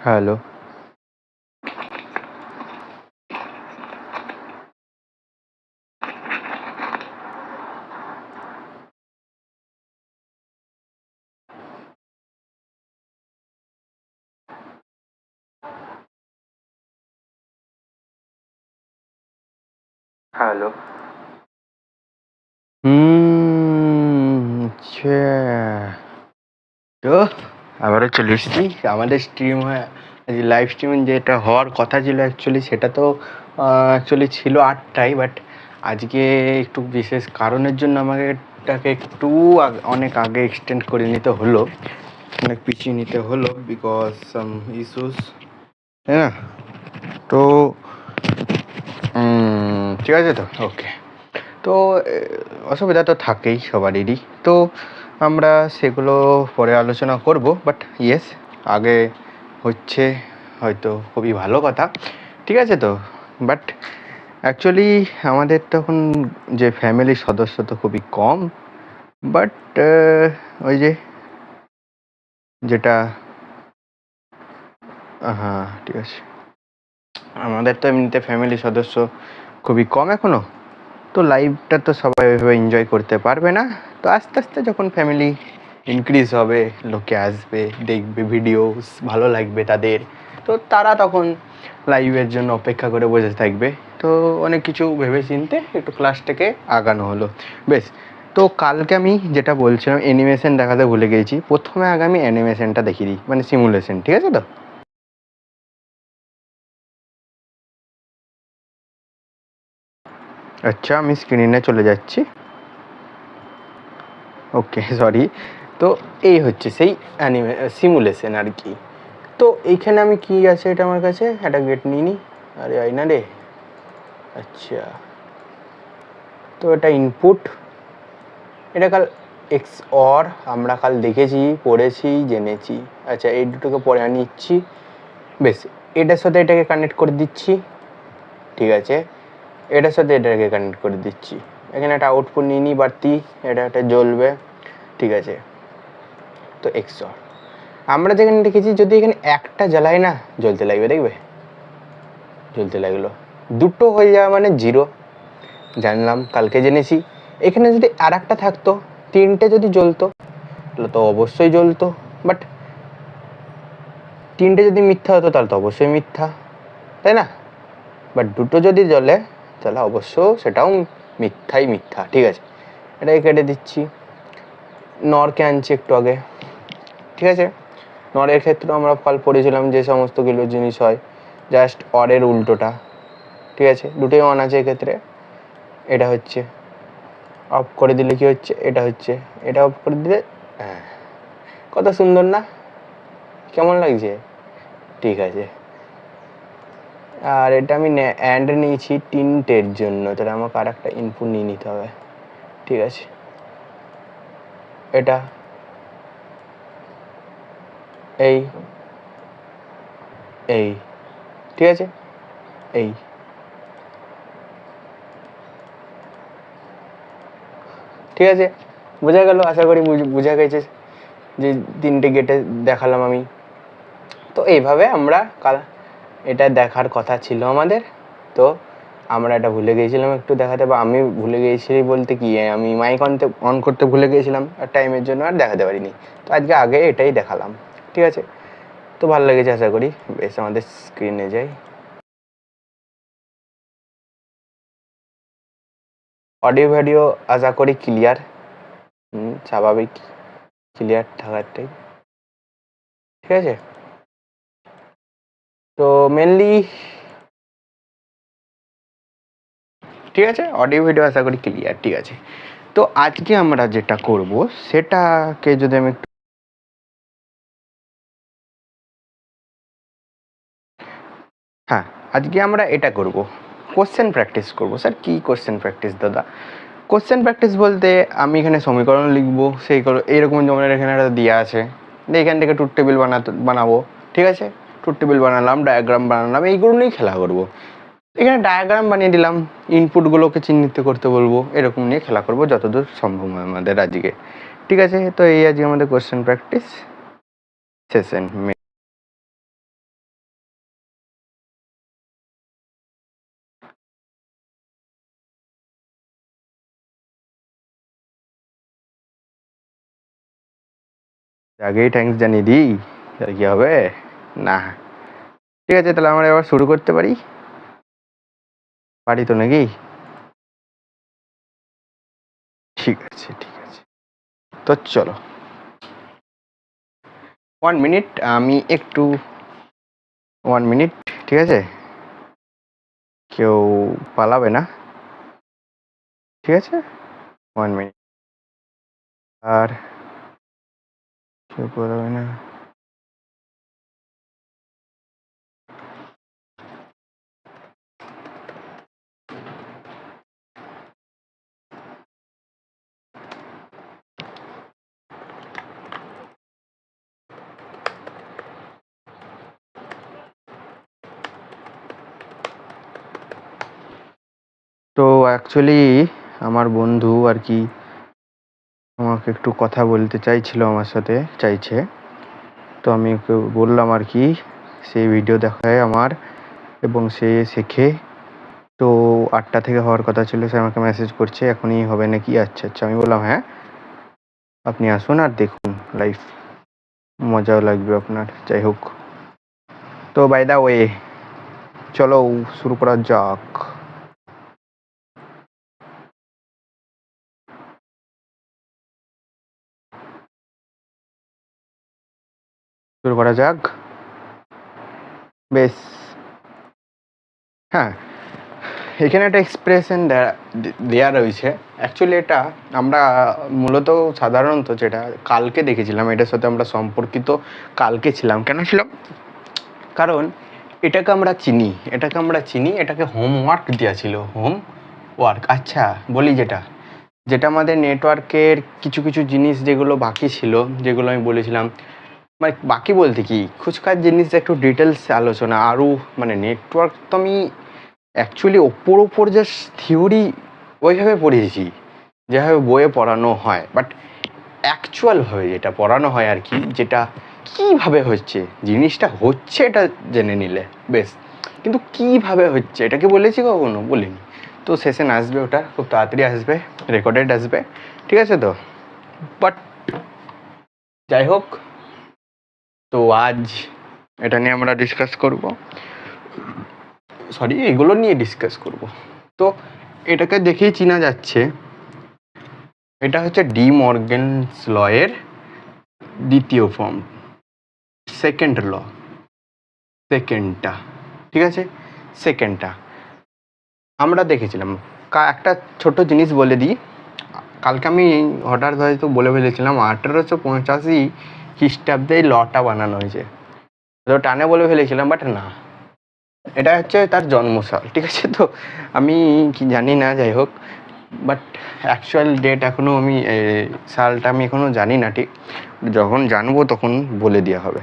Hello. Hello. আচ্ছা। তো আবারও চলে এসেছি। আমাদের স্ট্রিম হয়ে লাইভ স্ট্রিমিং যেটা হওয়ার কথা ছিল অ্যাকচুয়ালি সেটা তো অ্যাকচুয়ালি ছিল 8টায়, বাট আজকে একটু বিশেষ কারণের জন্য আমাকে এটাকে একটু অনেক আগে এক্সটেন্ড করে নিতে হলো, অনেক পিছিয়ে নিতে হলো বিকজ সাম ইস্যুস, তাই না? তো ঠিক আছে তো, ওকে। তো অসুবিধা তো থাকেই সবারই। তো আমরা সেগুলো পরে আলোচনা করব, বাট ইয়েস, আগে হচ্ছে হয়তো খুবই ভালো কথা, ঠিক আছে তো। বাট অ্যাকচুয়ালি আমাদের তখন যে ফ্যামিলির সদস্য তো খুবই কম, বাট ওই যেটা হ্যাঁ ঠিক আছে, আমাদের তো এমনিতে ফ্যামিলি সদস্য খুবই কম এখনও, তো লাইভটা তো সবাই ওইভাবে এনজয় করতে পারবে না। তো আস্তে আস্তে যখন ফ্যামিলি ইনক্রিজ হবে, লোকে আসবে, দেখবে ভিডিওস, ভালো লাগবে তাদের, তো তারা তখন লাইভের জন্য অপেক্ষা করে বসে থাকবে। তো অনেক কিছু ভেবে চিনতে একটু ক্লাসটাকে আগানো হলো। বেশ, তো কালকে আমি যেটা বলছিলাম অ্যানিমেশন দেখাতে ভুলে গিয়েছি, প্রথমে আগে আমি অ্যানিমেশনটা দেখিয়ে দিই, মানে সিমুলেশন, ঠিক আছে তো। আচ্ছা, আমি স্ক্রিনে চলে যাচ্ছি। ওকে, সরি। তো এই হচ্ছে সেই সিমুলেশন আর কি। তো এইখানে আমি কি আছে এটা আমার কাছে একটা গেট নিয়ে নিই। আরে আই না রে। আচ্ছা, তো এটা ইনপুট, এটা কাল এক্স অর আমরা কাল দেখেছি, পড়েছি, জেনেছি। আচ্ছা, এই দুটোকে পরে নিচ্ছি। বেশ, এটার সাথে এটাকে কানেক্ট করে দিচ্ছি, ঠিক আছে। এটার সাথে এটাকে কানেক্ট করে দিচ্ছি। এখানে একটা আউটপুট নিয়ে নিই বাড়তি, এটা একটা জ্বলবে, ঠিক আছে। তো এক্স অর আমরা যেখানে দেখেছি, যদি এখানে একটা জ্বালাই না, জ্বলতে লাগবে, দেখবে জ্বলতে লাগলো। দুটো হয়ে যাওয়া মানে জিরো, জানলাম, কালকে জেনেছি। এখানে যদি আর একটা থাকতো, তিনটে যদি জ্বলতো তাহলে তো অবশ্যই জ্বলতো, বাট তিনটে যদি মিথ্যা হতো তাহলে তো অবশ্যই মিথ্যা, তাই না? বাট দুটো যদি জ্বলে তাহলে অবশ্য সেটাও মিথ্যাই মিথ্যা, ঠিক আছে। এটাকে কেটে দিচ্ছি। নরকে আনছি একটু আগে, ঠিক আছে। নরের ক্ষেত্রে আমরা কাল পড়েছিলাম যে সমস্তগুলো জিনিস হয় জাস্ট অরের উল্টোটা, ঠিক আছে। দুটোই অন আছে এক্ষেত্রে। এটা হচ্ছে অফ করে দিলে কি হচ্ছে, এটা হচ্ছে, এটা অফ করে দিলে, হ্যাঁ, কত সুন্দর না, কেমন লাগছে? ঠিক আছে। আর এটা আমি অ্যান্ড নিয়েছি টিন্টের জন্য, তাহলে আমাকে আর একটা ইনপুট নিয়ে নিতে হবে, ঠিক আছে। এটা এই এই ঠিক আছে, এই ঠিক আছে, বোঝা গেল, আশা করি বোঝা গেছে যে তিনটে গেটে দেখালাম আমি। তো এইভাবে আমরা কাল এটা দেখার কথা ছিল আমাদের, তো আমরা এটা ভুলে গিয়েছিলাম একটু দেখাতে, বা আমি ভুলে গিয়েছি বলতে কি, আমি মাইক অন করতে ভুলে গিয়েছিলাম আর টাইমের জন্য আর দেখাতে পারিনি। তো আজকে আগে এটাই দেখালাম, ঠিক আছে। তো ভালো লেগেছে আশা করি। বেশ, আমাদের স্ক্রিনে যাই। অডিও ভিডিও আশা করি ক্লিয়ার, স্বাভাবিক, ক্লিয়ার থাকারটাই, ঠিক আছে। তো মেনলি ঠিক আছে, অডিও ভিডিও আশা করি ক্লিয়ার, ঠিক আছে। তো আজকে আমরা যেটা করব সেটাকে যদি আমি হ্যাঁ, আজকে আমরা এটা করব, কোশ্চেন প্র্যাকটিস করব। স্যার কী কোশ্চেন প্র্যাকটিস দাদা? কোশ্চেন প্র্যাকটিস বলতে আমি এখানে সমীকরণ লিখবো, সেই এইরকম যেমন এখানে একটা দেওয়া আছে, এখান থেকে ট্রুথ টেবিল বানাবো, ঠিক আছে। ট্রুথ টেবিল বানালাম, ডায়াগ্রাম বানালাম, এইগুলো নিয়েই খেলা করবো। এখানে ডায়াগ্রাম বানিয়ে দিলাম, ইনপুটগুলোকে চিহ্নিত করতে বলবো, এরকম নিয়ে খেলা করবো যতদূর সম্ভব হয় আমাদের আজকে, ঠিক আছে। তো এই আজকে আমাদের কোশ্চেন প্র্যাকটিস সেশন। আগেই থ্যাঙ্কস জানিয়ে দিই, তাহলে কি হবে? না। ঠিক আছে, তাহলে আমরা এবার শুরু করতে পারি। পারি তো নাকি? ঠিক আছে, ঠিক আছে। তো চলো 1 মিনিট, আমি একটু 1 মিনিট, ঠিক আছে? কেউ পালাবে না, ঠিক আছে? 1 মিনিট। আর কেউ পালাবে না। তো অ্যাকচুয়ালি আমার বন্ধু আর কি আমাকে একটু কথা বলতে চাইছিল, আমার সাথে চাইছে। তো আমি ওকে বললাম আর কি, সেই ভিডিও দেখায় আমার এবং সে শেখে। তো 8টা থেকে হওয়ার কথা ছিল, সে আমাকে মেসেজ করছে এখনই হবে নাকি? আচ্ছা আচ্ছা, আমি বললাম হ্যাঁ, আপনি আসুন আর দেখুন লাইভ, মজাও লাগবে আপনার। যাই হোক, তো বাই দা ওয়ে চলো শুরু করা যাক। শুরু করা যাক, বেশ। হ্যাঁ, এখানে একটা এক্সপ্রেশন দেয়া রয়েছে। অ্যাকচুয়ালি এটা আমরা মূলত সাধারণত যেটা কালকে দেখেছিলাম, এটার সাথে আমরা সম্পর্কিত কালকে ছিলাম। কেন ছিলাম? কারণ এটাকে আমরা চিনি, এটাকে হোমওয়ার্ক দেওয়া ছিল, হোমওয়ার্ক। আচ্ছা বলি, যেটা যেটা আমাদের নেটওয়ার্কের কিছু কিছু জিনিস যেগুলো বাকি ছিল, যেগুলো আমি বলেছিলাম, মানে বাকি বলতে কি, খুচখাচ জিনিস একটু ডিটেলস আলোচনা আরও, মানে নেটওয়ার্ক তো আমি অ্যাকচুয়ালি ওপর জাস্ট থিওরি ওইভাবে পড়িয়েছি যেভাবে বইয়ে পড়ানো হয়, বাট অ্যাকচুয়ালভাবে যেটা পড়ানো হয় আর কি, যেটা কীভাবে হচ্ছে জিনিসটা হচ্ছে, এটা জেনে নিলে বেশ। কিন্তু কীভাবে হচ্ছে এটাকে বলেছি কখনো? বলিনি। তো সেশন আসবে, ওটা খুব তাড়াতাড়ি আসবে, রেকর্ডেড আসবে, ঠিক আছে তো? বাট যাই হোক, তো আজ এটা নিয়ে আমরা ডিসকাস করব, সরি এগুলো নিয়ে ডিসকাস করব। তো এটাকে দেখেই চেনা যাচ্ছে, এটা হচ্ছে ডি মর্গেনস লয়ের দ্বিতীয় ফর্ম, সেকেন্ড ল, সেকেন্ডটা, ঠিক আছে? সেকেন্ডটা আমরা দেখেছিলাম। একটা ছোট জিনিস বলে দিই, কালকে আমি হঠাৎ হয়তো বলে ফেলেছিলাম 1885 খ্রিস্টাব্দে এই লটা বানানো হয়েছে, তো টানে বলে ফেলেছিলাম, বাট না, এটা হচ্ছে তার জন্মসাল, ঠিক আছে? তো আমি কি জানি না, যাই হোক, বাট অ্যাকচুয়াল ডেট এখনও আমি সালটা আমি এখনও জানি না ঠিক, যখন জানবো তখন বলে দেওয়া হবে।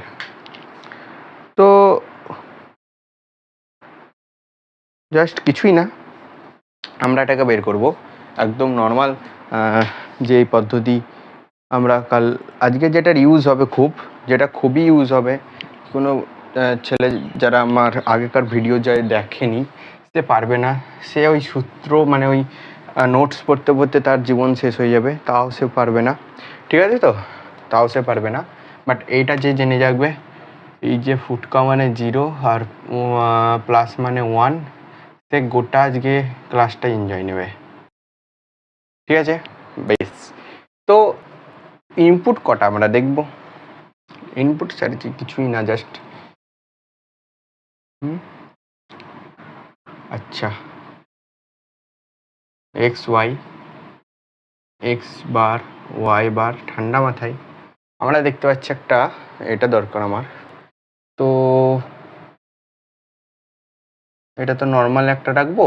তো জাস্ট কিছুই না, আমরা এটাকে বের করব একদম নর্মাল যে পদ্ধতি আমরা আজকে যেটার ইউজ হবে, যেটা খুবই ইউজ হবে। কোনো ছেলে যারা আমার আগেকার ভিডিও যায় দেখেনি, সে পারবে না, সে ওই সূত্র মানে ওই নোটস পড়তে পড়তে তার জীবন শেষ হয়ে যাবে, তাও সে পারবে না, ঠিক আছে তো? তাও সে পারবে না, বাট এইটা যে জেনে যাবে, এই যে ফুটকা মানে 0 আর প্লাস মানে 1, সে গোটা আজকে ক্লাসটা এনজয় নেবে, ঠিক আছে? বেশ। তো ইনপুট কটা আমরা দেখব? ইনপুট স্ট্র্যাটেজি কিছুই না, জাস্ট আচ্ছা x Y, x bar y bar, ঠান্ডা মাথায় আমরা দেখতে পাচ্ছি একটা, এটা দরকার আমার। তো এটা তো নর্মাল একটা রাখবো,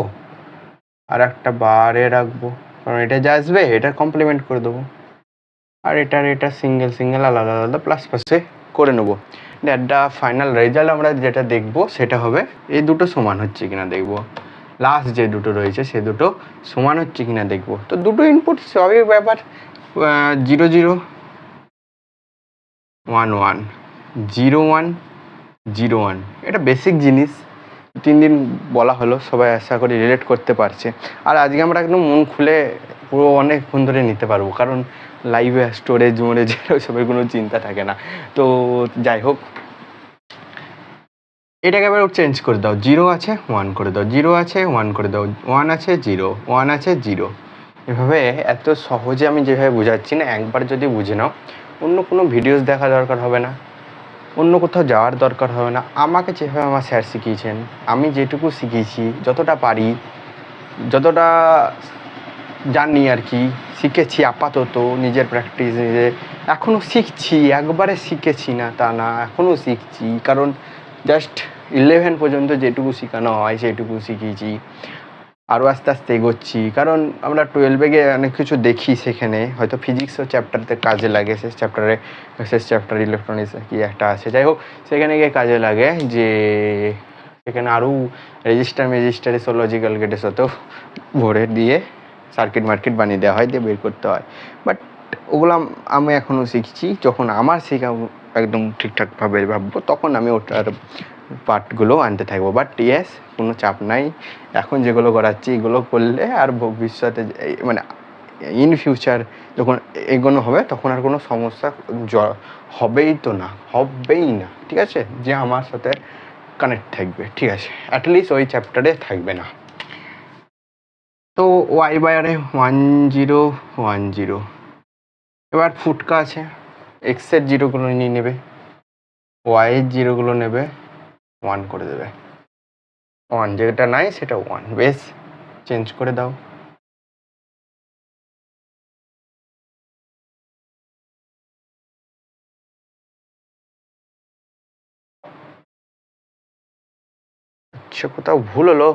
আর একটা বারে রাখবো, কারণ এটা যা আসবে এটা কমপ্লিমেন্ট করে দেবো, আর এটা সিঙ্গেল সিঙ্গেল আলাদা আলাদা প্লাস প্লাসে করে নেবো। দ্যাটটা ফাইনাল রেজাল্ট আমরা যেটা দেখবো সেটা হবে এই দুটো সমান হচ্ছে কিনা দেখবো, লাস্ট যে দুটো রয়েছে সে দুটো সমান হচ্ছে কিনা দেখবো। তো দুটো ইনপুট সবই ব্যাপার, 0 0 1 1 0 1 0 1, এটা বেসিক জিনিস, 3 দিন বলা হলো, সবাই আশা করি রিলেট করতে পারছে। আর আজকে আমরা একদম মন খুলে পুরো অনেকক্ষণ ধরে নিতে পারবো, কারণ লাইভে স্টোরেজ মোরেজের ওইসবের কোনো চিন্তা থাকে না। তো যাই হোক, এটাকে এবার চেঞ্জ করে দাও, 0 আছে 1 করে দাও, 0 আছে 1 করে দাও, 1 আছে 0, 1 আছে 0। এভাবে এত সহজে আমি যেভাবে বোঝাচ্ছি না, একবার যদি বুঝে নাও, অন্য কোনো ভিডিওস দেখা দরকার হবে না, অন্য কোথাও যাওয়ার দরকার হবে না। আমাকে যেভাবে আমার স্যার শিখিয়েছেন, আমি যেটুকু শিখিয়েছি, যতটা পারি, যতটা জানি আর কি, শিখেছি আপাতত নিজের প্র্যাকটিস নিজে, এখনও শিখছি, একবারে শিখেছি না তা না, এখনও শিখছি। কারণ জাস্ট 11 পর্যন্ত যেটুকু শেখানো হয় সেটুকু শিখিয়েছি, আরও আস্তে আস্তে এগোচ্ছি। কারণ আমরা 12-এ গিয়ে অনেক কিছু দেখি, সেখানে হয়তো ফিজিক্সও চ্যাপ্টারতে কাজে লাগে, শেষ চ্যাপ্টার ইলেকট্রনিক্স কি একটা আছে, যাই হোক সেখানে গিয়ে কাজে লাগে যে সেখানে আরও রেজিস্টারে লজিক্যাল গেটের সাথেও ভরে দিয়ে সার্কিট মার্কিট বানিয়ে দেওয়া হয়, দিয়ে বের করতে হয়। বাট ওগুলো আমি এখনও শিখছি। যখন আমার শেখা একদম ঠিকঠাকভাবে ভাববো, তখন আমি ওটার পার্টগুলো আনতে থাকবো। বাট ইয়েস, কোনো চাপ নাই, এখন যেগুলো করাচ্ছি এগুলো করলে আর ভবিষ্যতে মানে ইন ফিউচার যখন এগোনো হবে, তখন আর কোনো সমস্যা হবেই না, ঠিক আছে, যে আমার সাথে কানেক্ট থাকবে, ঠিক আছে, অ্যাটলিস্ট ওই চ্যাপ্টারে থাকবে না। তো ওয়াই বাইরে 1 0 1 0, এবার ফুটকা আছে, এক্সের জিরোগুলো নিয়ে নেবে, ওয়াইয়ের জিরোগুলো নেবে, 1 করে দেবে, 1 যেটা নাই সেটা 1, বেশ চেঞ্জ করে দাও। আচ্ছা, কোথাও ভুল হলো?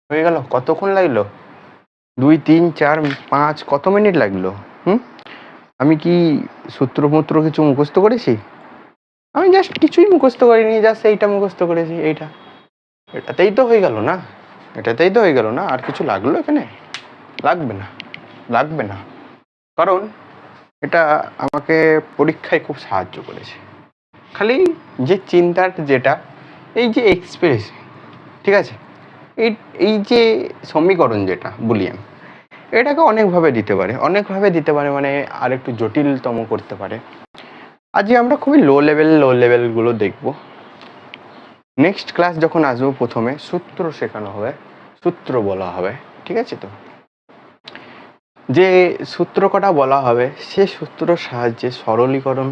হয়ে গেল? কতক্ষণ লাগলো? 2 3 4 5 কত মিনিট লাগলো? আমি কি সূত্র কিছু মুখস্থ করেছি? আমি জাস্ট কিছুই মুখস্থ করিনি, জাস্ট এইটা মুখস্থ করেছি, এটাতেই তো হয়ে গেল না, আর কিছু লাগলো এখানে? লাগবে না, কারণ এটা আমাকে পরীক্ষায় খুব সাহায্য করেছে। খালি যে চিন্তার যেটা, এই যে এক্সপ্রেস, ঠিক আছে, এই যে সমীকরণ যেটা বুলিয়ান, এটাকে অনেকভাবে দিতে পারে, মানে আর একটু জটিলতম করতে পারে। আজকে আমরা খুবই লো লেভেলগুলো দেখব। নেক্সট ক্লাস যখন আসবো, প্রথমে সূত্র শেখানো হবে, সূত্র বলা হবে, ঠিক আছে? তো যে সূত্র কটা বলা হবে, সে সূত্রর সাহায্যে সরলীকরণ,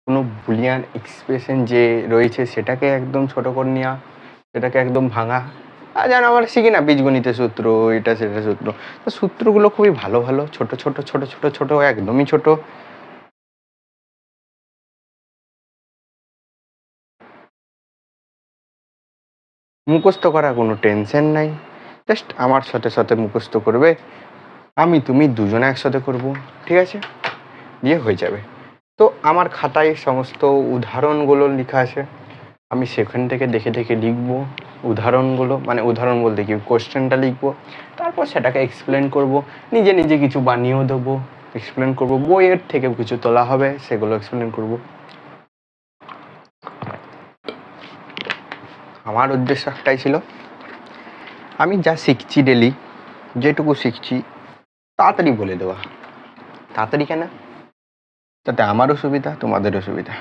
কোনো বুলিয়ান এক্সপ্রেশন যে রয়েছে সেটাকে একদম ছোট করে নেওয়া, সেটাকে একদম ভাঙা। আর যেন আমরা শিখি না বীজগণিতের সূত্র, এটা সেটা সূত্র, তো সূত্রগুলো খুবই ভালো ছোট, একদমই ছোট। মুখস্থ করার কোনো টেনশন নাই, জাস্ট আমার সাথে মুখস্থ করবে, আমি তুমি দুজনে একসাথে করব, ঠিক আছে, দিয়ে হয়ে যাবে। তো আমার খাতায় সমস্ত উদাহরণগুলো লেখা আছে, আমি সেখান থেকে দেখে লিখবো উদাহরণগুলো, মানে উদাহরণ বলতে কি, কোশ্চেনটা লিখবো, তারপর সেটাকে এক্সপ্লেন করব, নিজে কিছু বানিয়েও দেবো, এক্সপ্লেন করব, বইয়ের থেকে কিছু তোলা হবে সেগুলো এক্সপ্লেন করব। আমার উদ্দেশ্য একটাই ছিল, আমি যা শিখছি ডেলি, যেটুকু শিখছি তাড়াতাড়ি বলে দেওয়া। তাড়াতাড়ি কেন? তাতে আমারও সুবিধা, তোমাদেরও সুবিধা।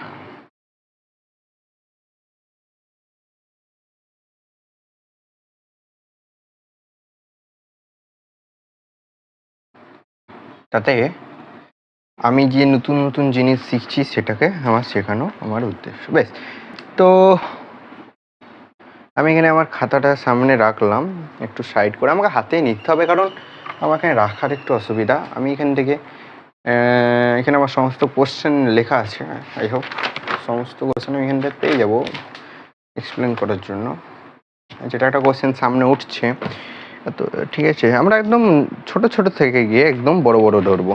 তাতে আমি যে নতুন জিনিস শিখছি সেটাকে আমার শেখানো আমার উদ্দেশ্য। বেশ, তো আমি এখানে আমার খাতাটা সামনে রাখলাম, একটু সাইড করে আমাকে হাতেই নিতে হবে, কারণ আমাকে রাখার একটু অসুবিধা। আমি এখান থেকে এখানে আমার সমস্ত কোশ্চেন লেখা আছে, আই হোপ সমস্ত কোশ্চেন আমি এখান থেকে পেয়ে যাবো এক্সপ্লেন করার জন্য। যেটা একটা কোশ্চেন সামনে উঠছে, তো ঠিক আছে, আমরা একদম ছোট থেকে গিয়ে একদম বড় ধরবো,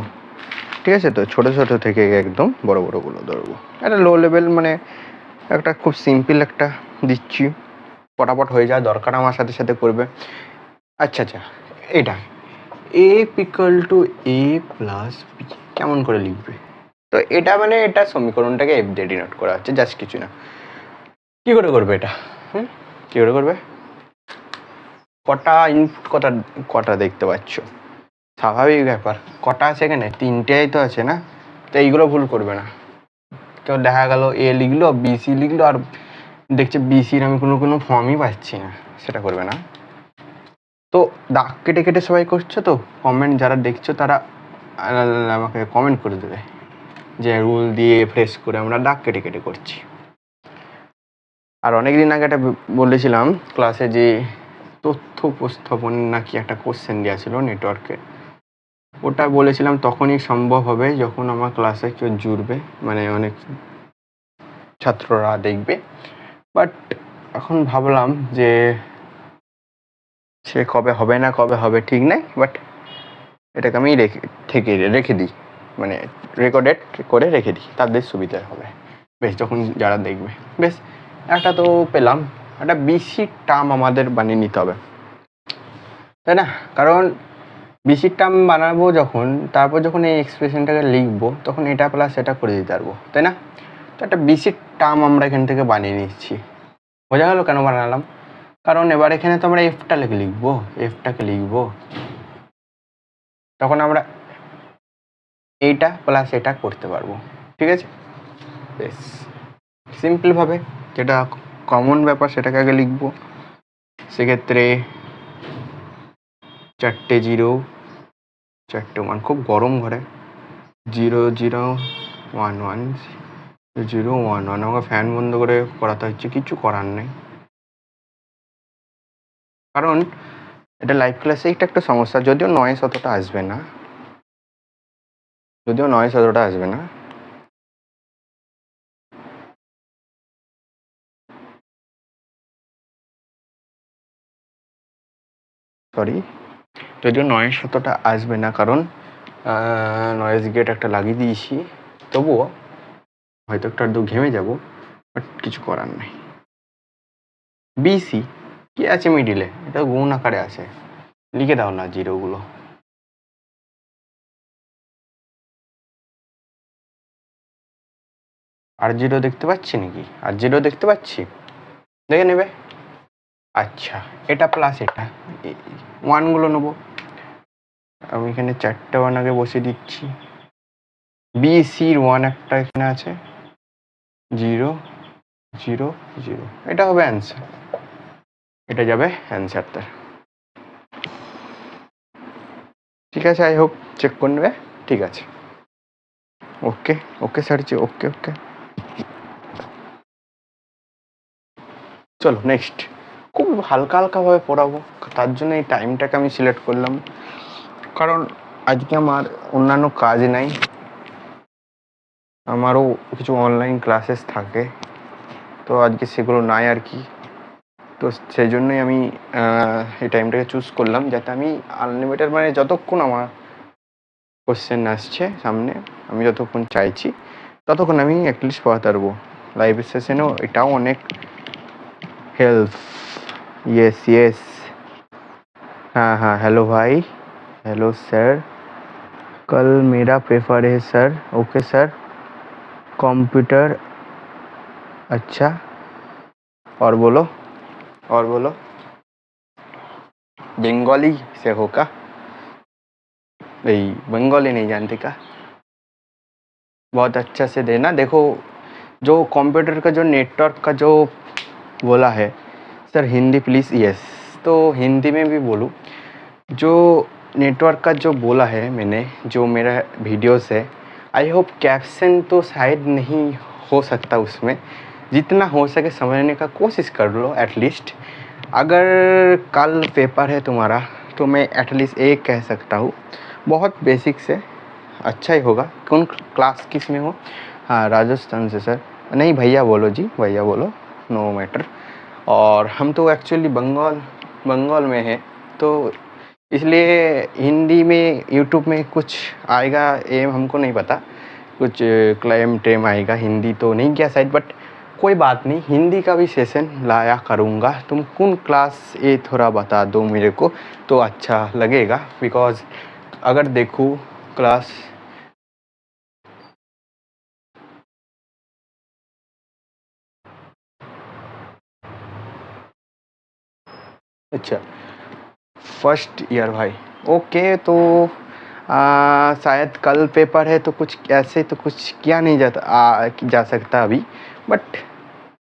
ঠিক আছে? তো ছোট থেকে গিয়ে একদম বড়গুলো ধরবো। একটা লো লেভেল, মানে একটা খুব সিম্পল একটা দিচ্ছি, ফটাফট হয়ে যায়, দরকার আমার সাথে করবে। আচ্ছা, এটা a = a + b কেমন করে লিখবে? তো এটা মানে এটা সমীকরণটাকে f দিয়ে ডিনোট করা হচ্ছে, জাস্ট কিছু না। কি করে করবে এটা? কি করে করবে? কটা ইনপুট কটা দেখতে পাচ্ছ, স্বাভাবিক ব্যাপার। কটা আছে এখানে? 3টেই তো আছে না? তো এইগুলো ভুল করবে না। কেউ দেখা গেল এ লিখলো, বিসি লিখলো, আর দেখছে বিসির আমি কোনো ফর্মই পাচ্ছি না, সেটা করবে না। তো দাগ কেটে কেটে সবাই করছো তো, কমেন্ট যারা দেখছো তারা আমাকে কমেন্ট করে দেবে যে রুল দিয়ে ফ্রেশ করে আমরা দাগ কেটে কেটে করছি। আর অনেক দিন আগে একটা বলেছিলাম ক্লাসে যে তথ্য উপস্থাপন নাকি একটা কোশ্চেন দেওয়া ছিল নেটওয়ার্কে, ওটা বলেছিলাম তখনই সম্ভব হবে যখন আমার ক্লাসে কেউ জুড়বে, মানে অনেক ছাত্ররা দেখবে। বাট এখন ভাবলাম যে সে কবে হবে না কবে হবে ঠিক নাই, বাট এটাকে আমি রেখে দিই, মানে রেকর্ডেড করে রেখে দিই, তাদের সুবিধা হবে বেশ, যখন যারা দেখবে। বেশ, একটা তো পেলাম, একটা বিসি টার্ম আমাদের বানিয়ে নিতে হবে, তাই না? কারণ বিসির টার্ম বানাবো যখন, তারপর যখন এই এক্সপ্রেশনটাকে লিখবো তখন এটা প্লাস এটা করে দিতে পারবো, তাই না? তো একটা বিসির টার্ম আমরা এখান থেকে বানিয়ে নিচ্ছি। বোঝা গেল কেন বানালাম? কারণ এবার এখানে তো আমরা এফটাকে লিখবো, তখন আমরা এইটা প্লাস এটা করতে পারবো, ঠিক আছে? বেশ সিম্পলভাবে, যেটা কমন ব্যাপার সেটাকে আগে লিখবো। সেক্ষেত্রে 4টে 0, 4টে 1, খুব গরম ঘরে। 0 0 1 1 0 1 1, আমাকে ফ্যান বন্ধ করে করাতে হচ্ছে, কিছু করার নেই। কারণ এটা লাইভ ক্লাসে এটা একটা সমস্যা, যদিও নয়েজ অতটা আসবে না, কারণ নয়েজ গেট একটা লাগিয়ে দিয়েছি, তবুও হয়তো একটু আধটু ঘেমে যাবো, বাট কিছু করার নেই। বিসি কি আছে মিডিলে? এটা গুণ আকারে আছে, লিখে দাও না জিরোগুলো। আর জিরো দেখতে পাচ্ছি নাকি? আর জিরো দেখতে পাচ্ছি, দেখে নেবে। আচ্ছা, এটা প্লাস এটা, ওয়ানগুলো নেবো। আমি এখানে 4টে 1 আগে বসিয়ে দিচ্ছি। বিসির 1 একটা এখানে আছে, 0 0 0, এটা হবে অ্যান্সার, এটা যাবে অ্যান্সারটা। ঠিক আছে, আই হোপ চেক করে নেবে। ঠিক আছে, ওকে ওকে স্যারজি, ওকে ওকে। চলো নেক্সট, খুব হালকা হালকাভাবে পড়াবো, তার জন্য এই টাইমটাকে আমি সিলেক্ট করলাম, কারণ আজকে আমার অন্যান্য কাজ নাই, আমারও কিছু অনলাইন ক্লাসেস থাকে, তো আজকে সেগুলো নাই আর কি। তো সেই জন্যই আমি এই টাইমটাকে চুজ করলাম, যাতে আমি আনলিমিটেড, মানে যতক্ষণ আমার কোশ্চেন আসছে সামনে, আমি যতক্ষণ চাইছি ততক্ষণ আমি অ্যাটলিস্ট পড়াতে পারবো। লাইভ সেশনেও এটাও অনেক हेल्प। यस, हाँ हाँ, हेलो भाई, हेलो सर, कल मेरा पेपर है सर। Okay sir, computer. अच्छा, और बोलो, बंगाली से हो का? भाई बंगाली नहीं जानते का? बहुत अच्छा से देना। देखो, जो कंप्यूटर का जो नेटवर्क का जो बोला है सर, हिंदी प्लीज़। यस, तो हिंदी में भी बोलूँ, जो नेटवर्क का जो बोला है मैंने, जो मेरा वीडियोस है, आई होप कैप्शन तो शायद नहीं हो सकता उसमें, जितना हो सके समझने का कोशिश कर लो एटलीस्ट। अगर कल पेपर है तुम्हारा तो मैं एटलीस्ट एक कह सकता हूँ, बहुत बेसिक से अच्छा ही होगा। कौन क्लास किस में हो? हाँ, राजस्थान से सर। नहीं भैया बोलो जी, भैया बोलो, नो मैटर। और हम तो एक्चुअली बंगाल में है, तो इसलिए हिंदी में यूट्यूब में कुछ आएगा, ये हमको नहीं पता, कुछ क्लेम टेम आएगा, हिंदी तो नहीं किया शायद, बट कोई बात नहीं, हिंदी का भी सेशन लाया करूँगा। तुम कौन क्लास ये थोड़ा बता दो मेरे को, तो अच्छा लगेगा, बिकॉज अगर देखूँ क्लास। अच्छा, फर्स्ट ईयर भाई। ओके, तो शायद कल पेपर है तो कुछ ऐसे तो कुछ किया नहीं जा सकता अभी, बट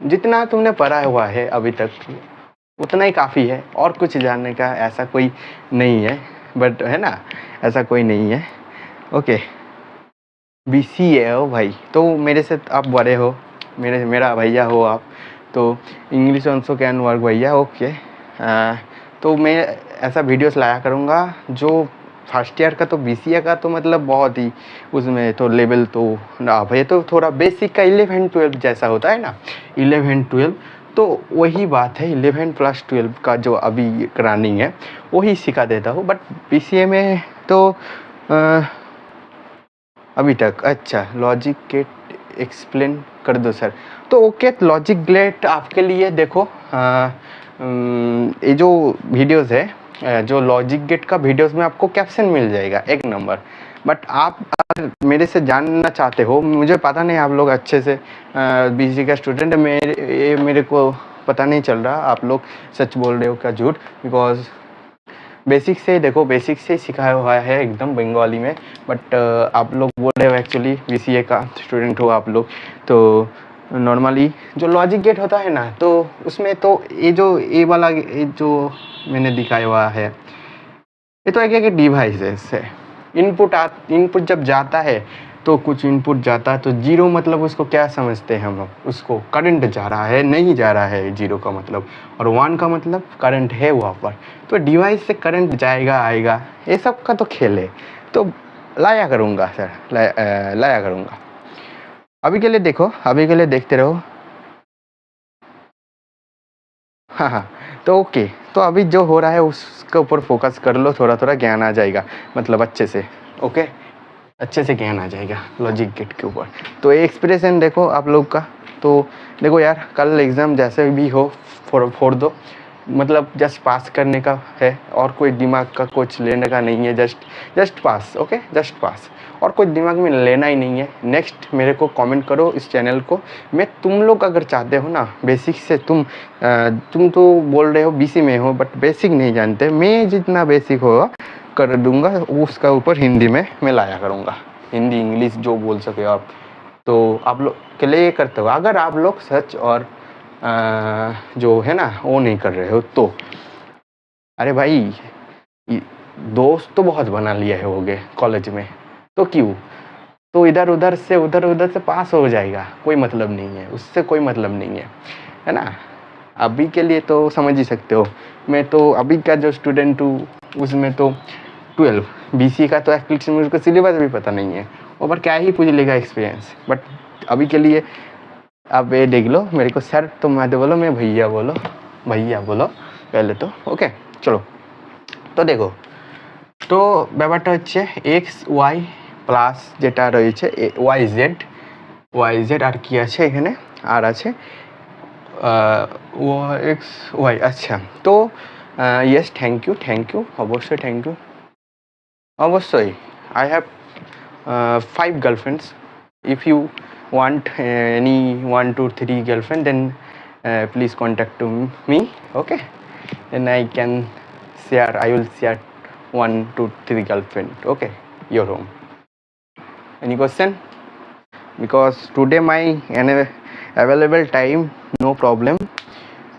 जितना तुमने पढ़ा हुआ है अभी तक उतना ही काफ़ी है, और कुछ जानने का ऐसा कोई नहीं है, बट है ना, ऐसा कोई नहीं है। ओके, BCA हो भाई, तो मेरे से आप बड़े हो, मेरा भैया हो आप, तो इंग्लिश ऑल्सो कैन वर्क भैया। ओके, तो मैं ऐसा वीडियोस लाया करूँगा जो फर्स्ट ईयर का, तो BCA का तो मतलब बहुत ही उसमें तो लेवल तो ना भाई, तो थोड़ा बेसिक का 11-12 जैसा होता है ना, 11-12, तो वही बात है, 11 + 12 का जो अभी रनिंग है वही सिखा देता हूँ। बट BCA में तो अभी तक अच्छा लॉजिक गेट एक्सप्लेन कर दो सर। तो ओके, लॉजिक गेट आपके लिए देखो, ये जो वीडियोस है, जो लॉजिक गेट का वीडियोस में आपको कैप्शन मिल जाएगा 1 नंबर। बट आप अगर मेरे से जानना चाहते हो, मुझे पता नहीं आप लोग अच्छे से BCA का स्टूडेंट है, मेरे को पता नहीं चल रहा आप लोग सच बोल रहे हो क्या झूठ, बिकॉज बेसिक से देखो, बेसिक से सिखाया हुआ है एकदम बंगाली में। बट आप लोग बोल रहे हो एक्चुअली BCA का स्टूडेंट हो आप लोग, तो नॉर्मली जो लॉजिक गेट होता है ना, तो उसमें तो ये वाला ये जो मैंने दिखाया हुआ है, ये तो एक डिवाइस है। इनपुट जब जाता है तो कुछ इनपुट जाता है, तो जीरो मतलब उसको क्या समझते हैं हम लोग, उसको करंट जा रहा है, नहीं जा रहा है जीरो का मतलब, और 1 का मतलब करंट है वहाँ पर। तो डिवाइस से करंट जाएगा आएगा, ये सब का तो खेल है, तो लाया करूँगा सर, लाया करूँगा। अभी के लिए देखो, अभी के लिए देखते रहो। हाँ, तो ओके, तो अभी जो हो रहा है उसके ऊपर फोकस कर लो, थोड़ा थोड़ा ज्ञान आ जाएगा, मतलब अच्छे से। ओके, अच्छे से ज्ञान आ जाएगा लॉजिक गेट के ऊपर। तो ये एक्सप्रेशन देखो आप लोग का, तो देखो यार, कल एग्ज़ाम जैसे भी हो फोड़ दो, मतलब जस्ट पास करने का है, और कोई दिमाग का कुछ लेने का नहीं है, जस्ट पास। ओके, जस्ट पास, और कोई दिमाग में लेना ही नहीं है। नेक्स्ट मेरे को कमेंट करो इस चैनल को। मैं तुम लोग अगर चाहते हो ना बेसिक से, तुम तो बोल रहे हो BC में हो बट बेसिक नहीं जानते, मैं जितना बेसिक होगा कर दूंगा, उसका ऊपर हिंदी में मैं लाया करूँगा, हिंदी इंग्लिश जो बोल सके आप, तो आप लोग के लिए करते हो। अगर आप लोग सच और जो है ना वो नहीं कर रहे हो, तो अरे भाई, दोस्त तो बहुत बना लिए होगे कॉलेज में, तो क्यों, तो इधर उधर से पास हो जाएगा, कोई मतलब नहीं है उससे, कोई मतलब नहीं है ना। अभी के लिए तो समझ ही सकते हो, मैं तो अभी का जो स्टूडेंट हूँ उसमें तो 12 BC का तो एक्चुअली मुझको सिलेबस भी पता नहीं है, और क्या ही पूछ लेगा एक्सपीरियंस। बट अभी के लिए आप ये देख लो, मेरे को सर तो मत बोलो, मैं भैया बोलो पहले तो। ओके, चलो, तो देखो, তো ব্যাপারটা হচ্ছে XY প্লাস যেটা রয়েছে YZ আর কি আছে এখানে, আর আছে XY। আচ্ছা, তো ইয়েস, থ্যাংক ইউ, অবশ্যই থ্যাংক ইউ, অবশ্যই। I have 5 girlfriends. If you want any 1 2 3 girlfriend, then please contact to me. Okay, then I will share 1 2 3 girlfriend. Okay, your home. Any question? Because today my available time, no problem,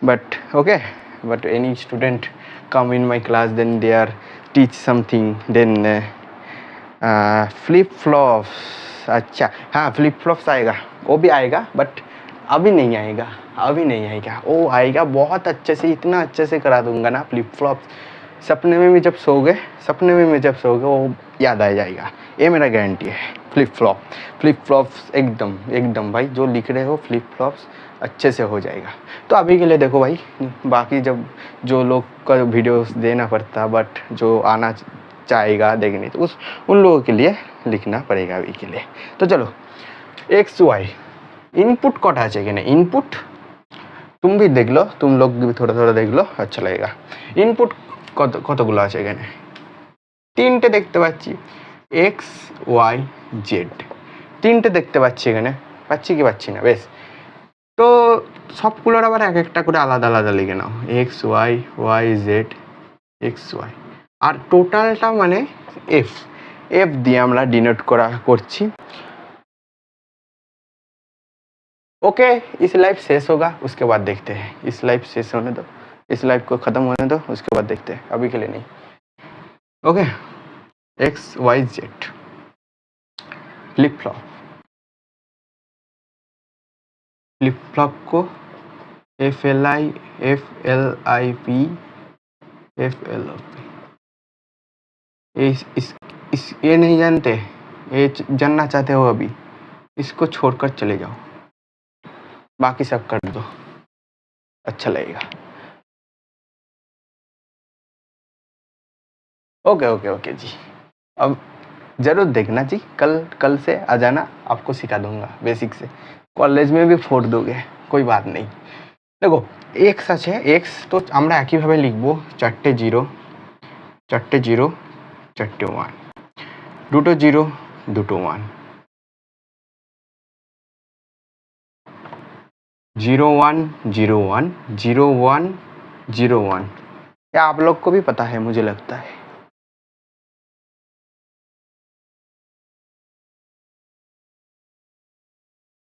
but okay, but any student come in my class, then they are teach something, then flip flops। अच्छा हाँ, flip flops आएगा, वो भी आएगा, but अभी नहीं आएगा, वो आएगा बहुत अच्छे से, इतना अच्छे से करा दूंगा ना फ्लिप फ्लॉप्स, सपने में जब सोओगे वो याद आ जाएगा, ये मेरा गारंटी है। फ्लिप फ्लॉप्स एकदम भाई, जो लिख रहे हो फ्लिप फ्लॉप्स अच्छे से हो जाएगा। तो अभी के लिए देखो भाई, बाकी जब जो लोग का वीडियोस देना पड़ता, बट जो आना चाहेगा देखने, तो उन लोगों के लिए लिखना पड़ेगा अभी के लिए। तो चलो, XY इनपुट कटा चाहिए ना, इनपुट तुम भी देख लो, तुम लोग भी थोड़ा थोड़ा देख लो, अच्छा लगेगा। ইনপুট কতগুলো আছে এখানে, 3টে দেখতে পাচ্ছি, XY Z 3টে দেখতে পাচ্ছি এখানে, পাচ্ছি না, বেশ। তো সবগুলোর আবার এক একটা করে আলাদা আলাদা লিখে নাও, XY Z এক্স ওয়াই, আর টোটালটা মানে এফ, एफ দিয়ে আমরা ডিনোট করছি। ओके, इस लाइफ शेष होगा, उसके बाद देखते हैं। इस लाइफ शेष होने दो, इस लाइफ को ख़त्म होने दो, उसके बाद देखते हैं, अभी के लिए नहीं। Okay, X Y Z flip flop को F L I P F L O P, इस ये नहीं जानते, ये जानना चाहते हो अभी, इसको छोड़कर चले जाओ, बाकी सब कर दो, अच्छा लगेगा। ओके ओके ओके जी, अब ज़रूर देखना जी, कल से आ जाना, आपको सिखा दूंगा बेसिक से, कॉलेज में भी फोड़ दोगे, कोई बात नहीं। देखो एक्स আছে, एक्स তো আমরা একইভাবে লিখবো, চারটে জিরো চারটে ওয়ান, দুটো জিরো দুটো ওয়ান, 01 01 01 01, ये आप लोग को भी पता है मुझे लगता है।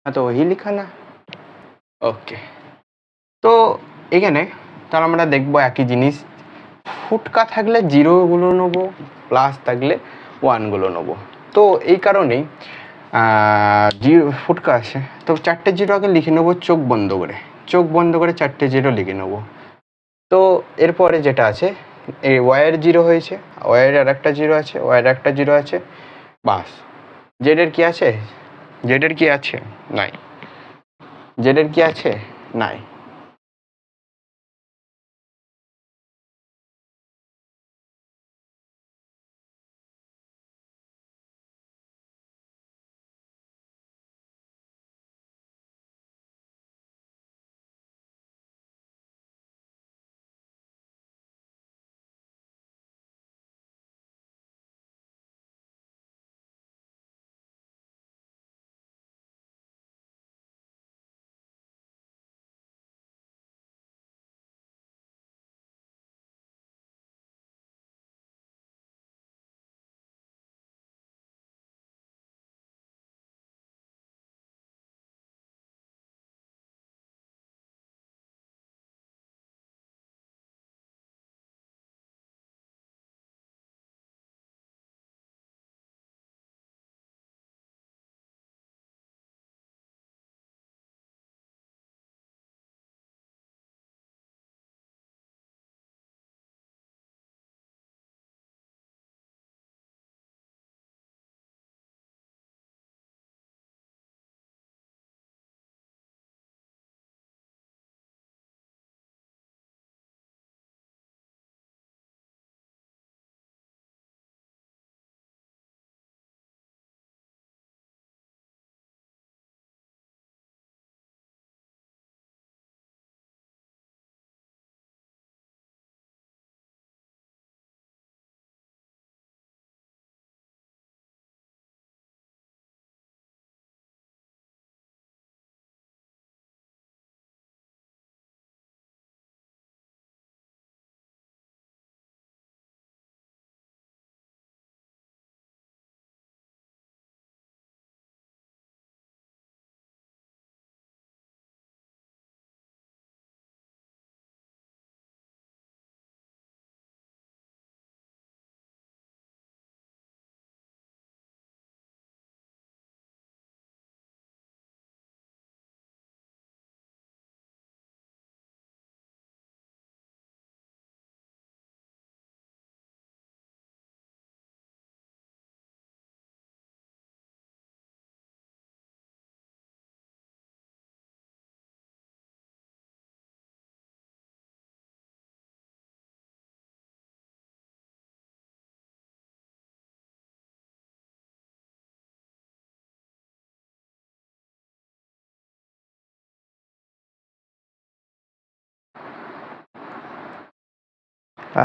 हाँ तो वही लिखा ना। ओके, তো এখানে তাহলে আমরা দেখবো একই জিনিস, ফুটকা থাকলে জিরোগুলো নেবো, প্লাস থাকলে ওয়ানগুলো নেবো। তো এই কারণেই জিরো ফুটকা আছে, তো চারটে জিরো আগে লিখে নেবো চোখ বন্ধ করে চারটে জিরো লিখে নেবো। তো এরপরে যেটা আছে, এই ওয়াইয়ের জিরো হয়েছে, ওয়াইয়ের আর একটা জিরো আছে, ওয়াইয়ের একটা জিরো আছে, বাস। জেডের কি আছে? জেডের কি আছে? নাই। জেডের কি আছে? নাই।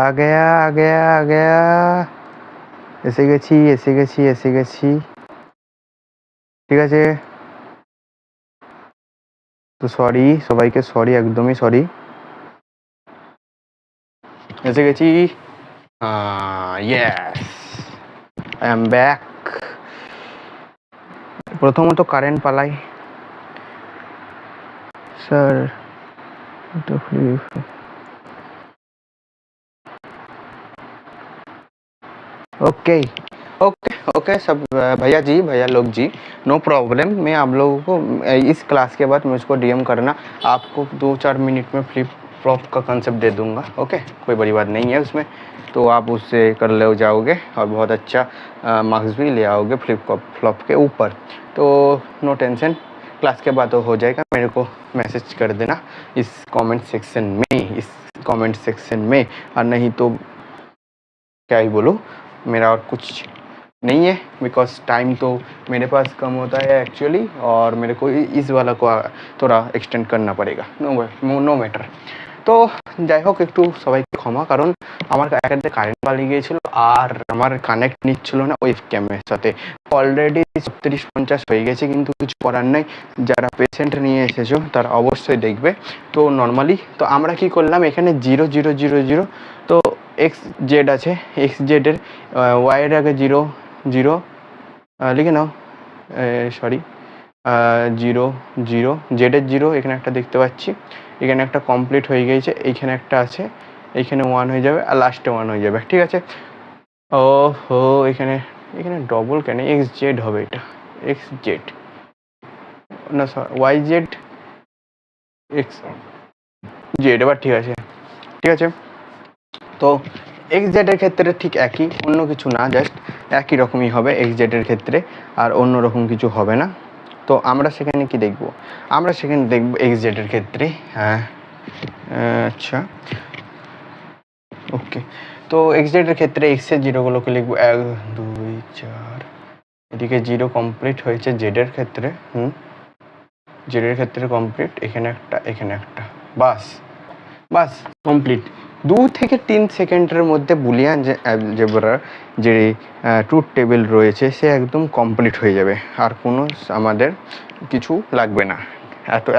आ गया এসে গেছি। ঠিক আছে, তো সরি সবাইকে, সরি, একদমই সরি, এসে গেছি। Yes, I am back. প্রথমত কারেন্ট পালাই স্যার, ओके ओके ओके सब भैया जी, भैया लोग जी, नो प्रॉब्लम। मैं आप लोगों को इस क्लास के बाद मुझको डीएम करना, आपको 2-4 मिनट में फ्लिप फ्लॉप का कंसेप्ट दे दूंगा। ओके, कोई बड़ी बात नहीं है उसमें, तो आप उससे कर ले जाओगे और बहुत अच्छा मार्क्स भी ले आओगे फ्लिप फ्लॉप के ऊपर। तो नो टेंशन, क्लास के बाद तो हो जाएगा। मेरे को मैसेज कर देना इस कमेंट सेक्शन में, और नहीं तो क्या ही बोलूँ, मेरा और कुछ नहीं है, बिकॉज टाइम तो मेरे पास कम होता है एक्चुअली, और मेरे को इस वाला को थोड़ा एक्सटेंड करना पड़ेगा। No matter. তো যাই হোক, একটু সবাইকে ক্ষমা, কারণ আমার একাতে কারেন্ট পালিয়ে গিয়েছিল আর আমার কানেক্ট নিচ্ছিল না ওয়েব ক্যামের সাথে। অলরেডি 37-50 হয়ে গেছে, কিন্তু কিছু করার নাই। যারা পেশেন্ট নিয়ে এসেছো তারা অবশ্যই দেখবে। তো নর্মালি তো আমরা কি করলাম, এখানে 0 0 0 0, তো এক্স জেড আছে, এক্স জেডের ওয়াইয়ের আগে 0 0 লিখে নাও, সরি 0 0, জেডের 0 এখানে একটা দেখতে পাচ্ছি, এখানে একটা কমপ্লিট হয়ে গিয়েছে, এইখানে একটা আছে, এইখানে 1 হয়ে যাবে আর লাস্টে 1 হয়ে যাবে, ঠিক আছে। ও হো, এখানে এখানে ডবল কেন, এক্স জেড হবে, এটা এক্স জেড না, ওয়াই জেড এক্স জেড, এবার ঠিক আছে, ঠিক আছে। তো এক্স জেডের ক্ষেত্রে ঠিক একই, অন্য কিছু না, জাস্ট একই রকমই হবে এক্স জেডের ক্ষেত্রে, আর অন্য রকম কিছু হবে না। তো আমরা সেখানে কি দেখব, আমরা সেখানে দেখব এক্স জেডের ক্ষেত্রে, হ্যাঁ আচ্ছা ওকে। তো এক্স জেডের ক্ষেত্রে এক্সের জিরোগুলোকে লিখব 1 2 4, এদিকে 0 কমপ্লিট হয়েছে জেডের ক্ষেত্রে, জেডের ক্ষেত্রে কমপ্লিট, এখানে একটা এখানে একটা, বাস বাস কমপ্লিট। 2 থেকে 3 সেকেন্ডের মধ্যে বুলিয়ান যে অ্যালজেব্রার যে ট্রুথ টেবিল রয়েছে সে একদম কমপ্লিট হয়ে যাবে, আর কোনো আমাদের কিছু লাগবে না।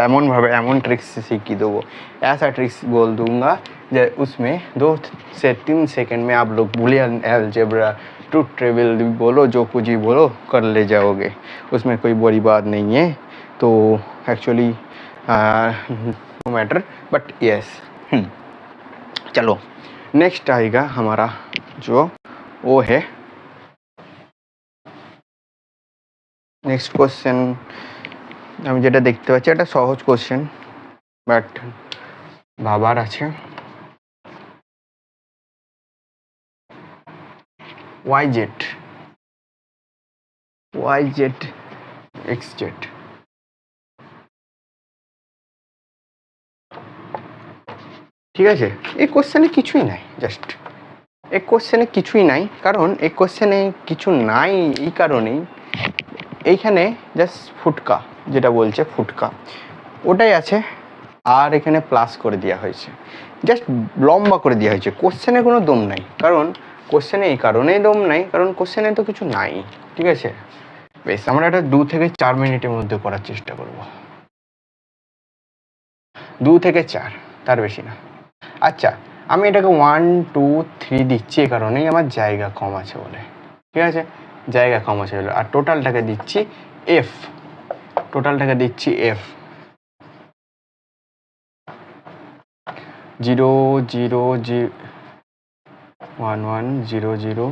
एमन एमन ट्रिक्स सीख देवो, ऐसा ट्रिक्स बोल दूंगा जो उसमें 2 से 3 सेकंड में आप लोग बुलियन अलजेब्रा ट्रूथ टेबल बोलो, जो कुछ ही बोलो कर ले जाओगे, उसमें कोई बड़ी बात नहीं है। तो actually no matter, but yes. चलो नेक्स्ट आएगा हमारा जो वो है नेक्स्ट क्वेश्चन। আমি যেটা দেখতে পাচ্ছি এটা সহজ কোশ্চেন, বাট ভাবার আছে। ওয়াই জেড এক্স জেড, ঠিক আছে। এই কোশ্চেনে কিছুই নাই, জাস্ট এই কোশ্চেনে কিছুই নাই, কারণ এই কোশ্চেনে কিছু নাই এই কারণেই, এইখানে জাস্ট ফুটকা যেটা বলছে ফুটকা ওটাই আছে, আর এখানে প্লাস করে দেওয়া হয়েছে, জাস্ট লম্বা করে দেওয়া হয়েছে। কোশ্চেনে কোনো দম নাই, কারণ কোশ্চেনে এই কারণেই দম নাই, কারণ কোশ্চেনে তো কিছু নাই, ঠিক আছে। বেশ, আমরা এটা 2 থেকে 4 মিনিটের মধ্যে করার চেষ্টা করব, 2 থেকে 4, তার বেশি না। আচ্ছা, আমি এটাকে 1 2 3 দিচ্ছি এই কারণেই আমার জায়গা কম আছে বলে, ঠিক আছে, জায়গা কম আছে বলে। আর টোটালটাকে দিচ্ছি এফ, টোটালটাকে দিচ্ছি এফ, 0 0 1 1 0 0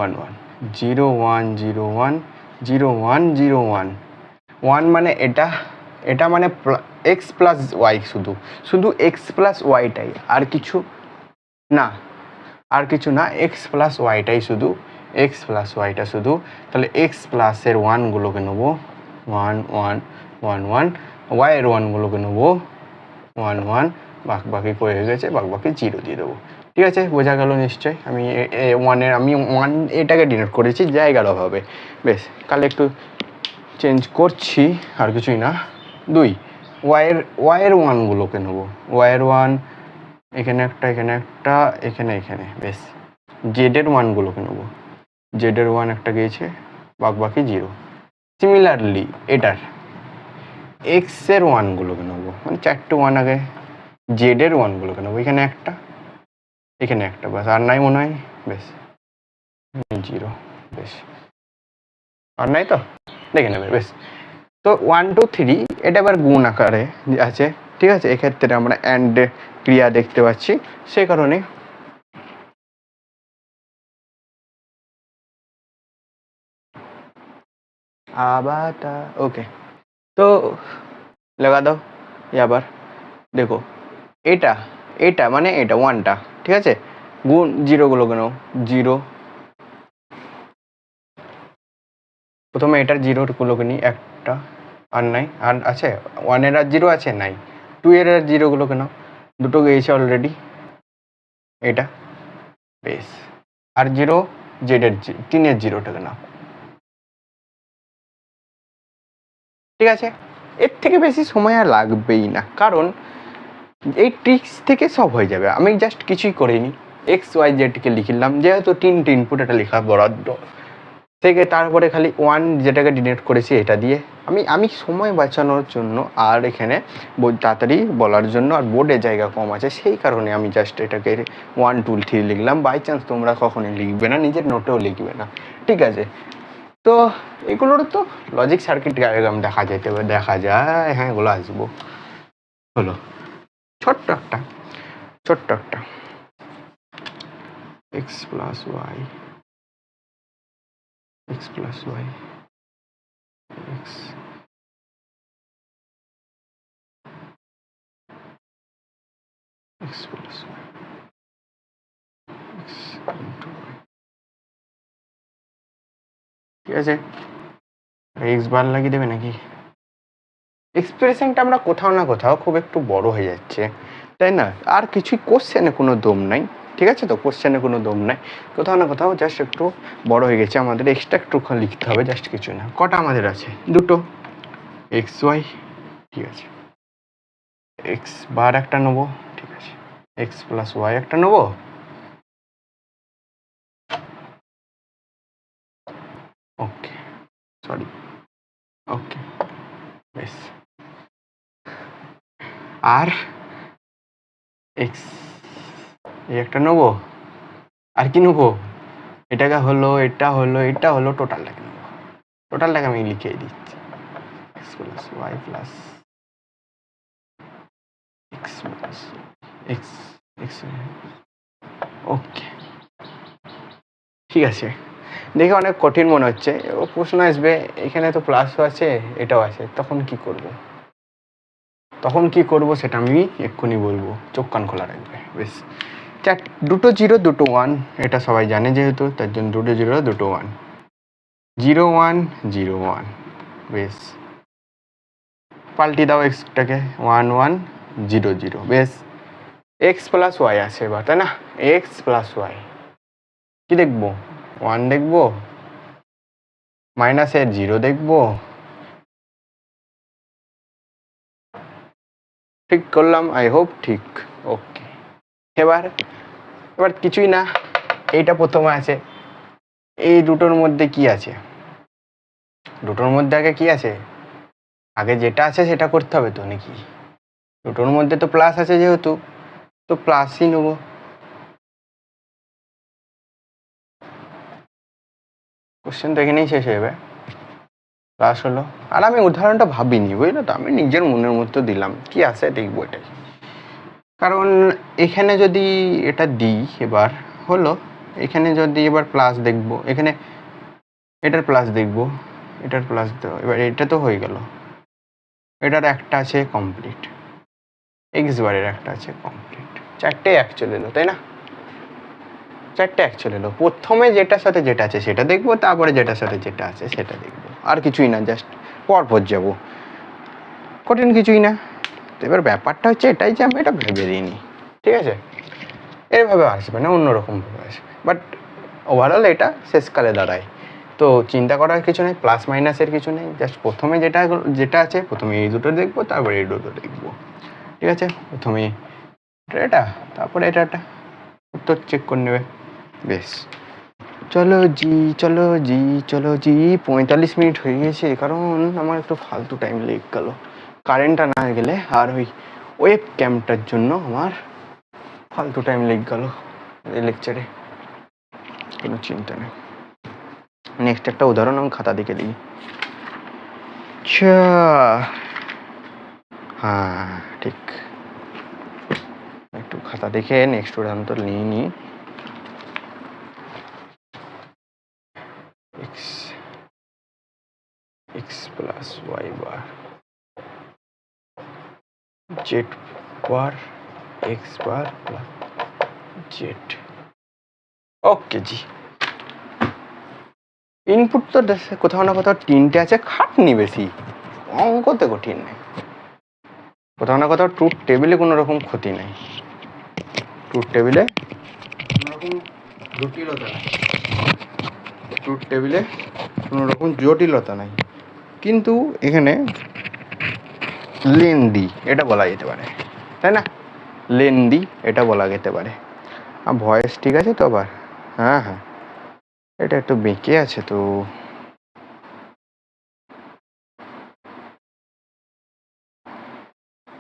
1 1 0 1 0 1 0 1 0 1 1 মানে এটা, এটা মানে এক্স প্লাস ওয়াই, শুধু শুধু এক্স প্লাস ওয়াইটাই, আর কিছু না, আর কিছু না, এক্স প্লাস ওয়াইটাই শুধু, এক্স প্লাস ওয়াইটা শুধু। তাহলে এক্স প্লাসের ওয়ানগুলোকে নেবো 1 1 1 1, ওয়াইয়ের ওয়ানগুলোকে নেবো 1 1, বাকি হয়ে গেছে, বাকি 0 দিয়ে দেবো, ঠিক আছে। বোঝা গেল নিশ্চয়ই, আমি আমি 1 এটাকে ডিনোট করেছি জায়গার অভাবে। বেশ, তাহলে একটু চেঞ্জ করছি, আর কিছুই না। 2 ওয়াইয়ের ওয়ানগুলোকে নেবো, ওয়াইয়ের ওয়ান এখানে একটা এখানে একটা এখানে এখানে, বেশ। জেডের ওয়ানগুলোকে নেবো, জেডের ওয়ান একটা গিয়েছে, বাকি 0। সিমিলারলি এটার এক্সের ওয়ানগুলোকে নেবো, মানে 4টে ওয়ান আগে, জেডের ওয়ানগুলোকে নেবো, এখানে একটা এখানে একটা, বাস আর নাই মনে হয়, বেশ 0, বেশ আর নাই তো, দেখে নেবে বেশ। তো 1 2 3 এটা এবার গুণ আকারে আছে, ঠিক আছে। এক্ষেত্রে আমরা অ্যান্ড ক্রিয়া দেখতে পাচ্ছি, সে কারণে আবাটা ওকে। তো লাগা দাও আবার, দেখো এটা এটা মানে এটা 1টা, ঠিক আছে। গুণ 0গুলোকে নাও, 0 প্রথমে এটার 0গুলোকে নিই, একটা আর নাই, আর আছে 1-এর আর 0 আছে, নাই 2-এর আর 0গুলোকে নাও, দুটো গিয়েছে অলরেডি, এটা বেশ। আর 0 জেডের 3-এর 0টাকে নাও, ঠিক আছে। এর থেকে বেশি সময় আর লাগবেই না, কারণ এই ট্রিক্স থেকে সব হয়ে যাবে। আমি জাস্ট কিছুই করিনি, এক্স ওয়াই জেডকে লিখলাম, যেহেতু 3টে ইনপুট এটা লেখা বরাদ্দ থেকে, তারপরে খালি 1 যেটাকে ডিনোট করেছি এটা দিয়ে আমি সময় বাঁচানোর জন্য আর এখানে তাড়াতাড়ি বলার জন্য, আর বোর্ডে জায়গা কম আছে সেই কারণে আমি জাস্ট এটাকে 1 2 3 লিখলাম। বাই চান্স তোমরা কখনোই লিখবে না, নিজের নোটেও লিখবে না, ঠিক আছে। তো এগুলোর তো লজিক সার্কিট ডায়াগ্রাম দেখা যায়, হ্যাঁ এগুলো আসবো। হলো ছোট্ট একটা x plus y, x plus y, x plus y, x into y, ঠিক আছে। x বার লাগিয়ে দেবে নাকি? এক্সপ্রেশনটা আমরা কোথাও না কোথাও খুব একটু বড় হয়ে যাচ্ছে, তাই না? আর কিছুই কোশ্চেনে কোনো দম নাই, ঠিক আছে। তো কোশ্চেনে কোনো দম নাই, কোথাও না কোথাও জাস্ট একটু বড় হয়ে গেছে, আমাদের এক্সট্রা একটু লিখতে হবে, জাস্ট কিছু না। কটা আমাদের আছে? দুটো, এক্স ওয়াই, ঠিক আছে। এক্স বার একটা নেবো, ঠিক আছে। এক্স প্লাস ওয়াই একটা নেবো, ওকে সরি, ওকে বেশ। আর এক্স এই একটা নেবো, আর কি নেবো? এটা হলো টোটালটাকে নেবো, টোটালটাকে আমি লিখেই দিচ্ছি, X plus Y plus X plus X X, okay ঠিক আছে। দেখে অনেক কঠিন মনে হচ্ছে, ও প্রশ্ন আসবে এখানে তো প্লাসও আছে এটাও আছে, তখন কি করব সেটা আমি এক্ষুনি বলবো, চোখ কান খোলা রাখবে, বেশ। দুটো 0 দুটো 1, এটা সবাই জানে যেহেতু, তার জন্য দুটো 0 দুটো 1, 0 1 0 1, বেশ। পাল্টি দাও এক্সটাকে, 1 1 0 0, বেশ। এক্স প্লাস ওয়াই আছে এবার, তাই না? এক্স প্লাস ওয়াই কি দেখবো? 1 দেখবো, মাইনাসের 0 দেখবো, ঠিক করলাম? আই হোপ ঠিক, ওকে। এবার কিছুই না, এইটা প্রথমে আছে, এই দুটোর মধ্যে কি আছে? দুটোর মধ্যে আগে কি আছে? আগে যেটা আছে সেটা করতে হবে তো, নাকি? দুটোর মধ্যে তো প্লাস আছে যেহেতু, তো প্লাসই নেবো। কোশ্চেন তো এখানেই শেষ হয়ে যাবে, প্লাস হলো। আর আমি উদাহরণটা ভাবিনি, বুঝলো তো, আমি নিজের মনের মধ্যে দিলাম, কি আছে দেখবো এটাই। কারণ এখানে যদি এটা দিই, এবার হলো এখানে যদি এবার প্লাস দেখবো, এখানে এটার প্লাস দেখবো, এটার প্লাস দেবো, এবার এটা তো হয়ে গেল, এটার একটা আছে কমপ্লিট, এক্স বারের একটা আছে কমপ্লিট, 4টে এক চলে এলো, তাই না? 4টে এক চলে এলো। প্রথমে যেটার সাথে যেটা আছে সেটা দেখবো, তারপরে যেটার সাথে যেটা আছে সেটা দেখবো, আর কিছুই না, জাস্ট পরপর যাবো, কঠিন কিছুই না। তো এবার ব্যাপারটা হচ্ছে এটাই যে আমি এটা ভেবে দিইনি, ঠিক আছে। এভাবে আসবে না, অন্যরকমভাবে আসবে, বাট ওভারঅল এটা শেষকালে দাঁড়ায়। তো চিন্তা করার কিছু নেই, প্লাস মাইনাসের কিছু নেই, জাস্ট প্রথমে যেটা আছে প্রথমে এই দুটো দেখবো, তারপরে এই দুটো দেখবো, ঠিক আছে। প্রথমে এটা, তারপরে এটা উত্তর চেক করে নেবে, বেশ। চলো জি 45 মিনিট হয়ে গেছে, কারণ আমার একটু ফালতু টাইম লেগে গেল, কারেন্টটা না গেলে, আর ওই ওয়েব ক্যামটার জন্য আমার ফালতু টাইম লেগে গেল। এই লেকচারে, কোনো চিন্তা নেই। নেক্সট একটা উদাহরণ আমি খাতা দেখে দিই। আচ্ছা, হ্যাঁ ঠিক, একটু খাতা দেখে নেক্সট উদাহরণ তো নিয়ে নিই। x plus y bar z bar x bar plus z। ওকে জি, ইনপুট তো কোথাও না কোথাও তিনটে আছে, খাটনি বেশি, অঙ্কতে কঠিন নেই। কোথাও না কোথাও ট্রুথ টেবিলে কোনো রকম ক্ষতি নেই, ট্রুথ টেবিলে কোনো রকম জটিলতা নেই, ট্রুথ টেবিলে কোনো রকম জটিলতা নাই, কিন্তু এখানে লেন্দি এটা বলা যেতে পারে, তাই না? লেন্দি এটা বলা যেতে পারে। আর ভয়েস ঠিক আছে তো আবার? হ্যাঁ হ্যাঁ, এটা একটু বেঁকে আছে তো,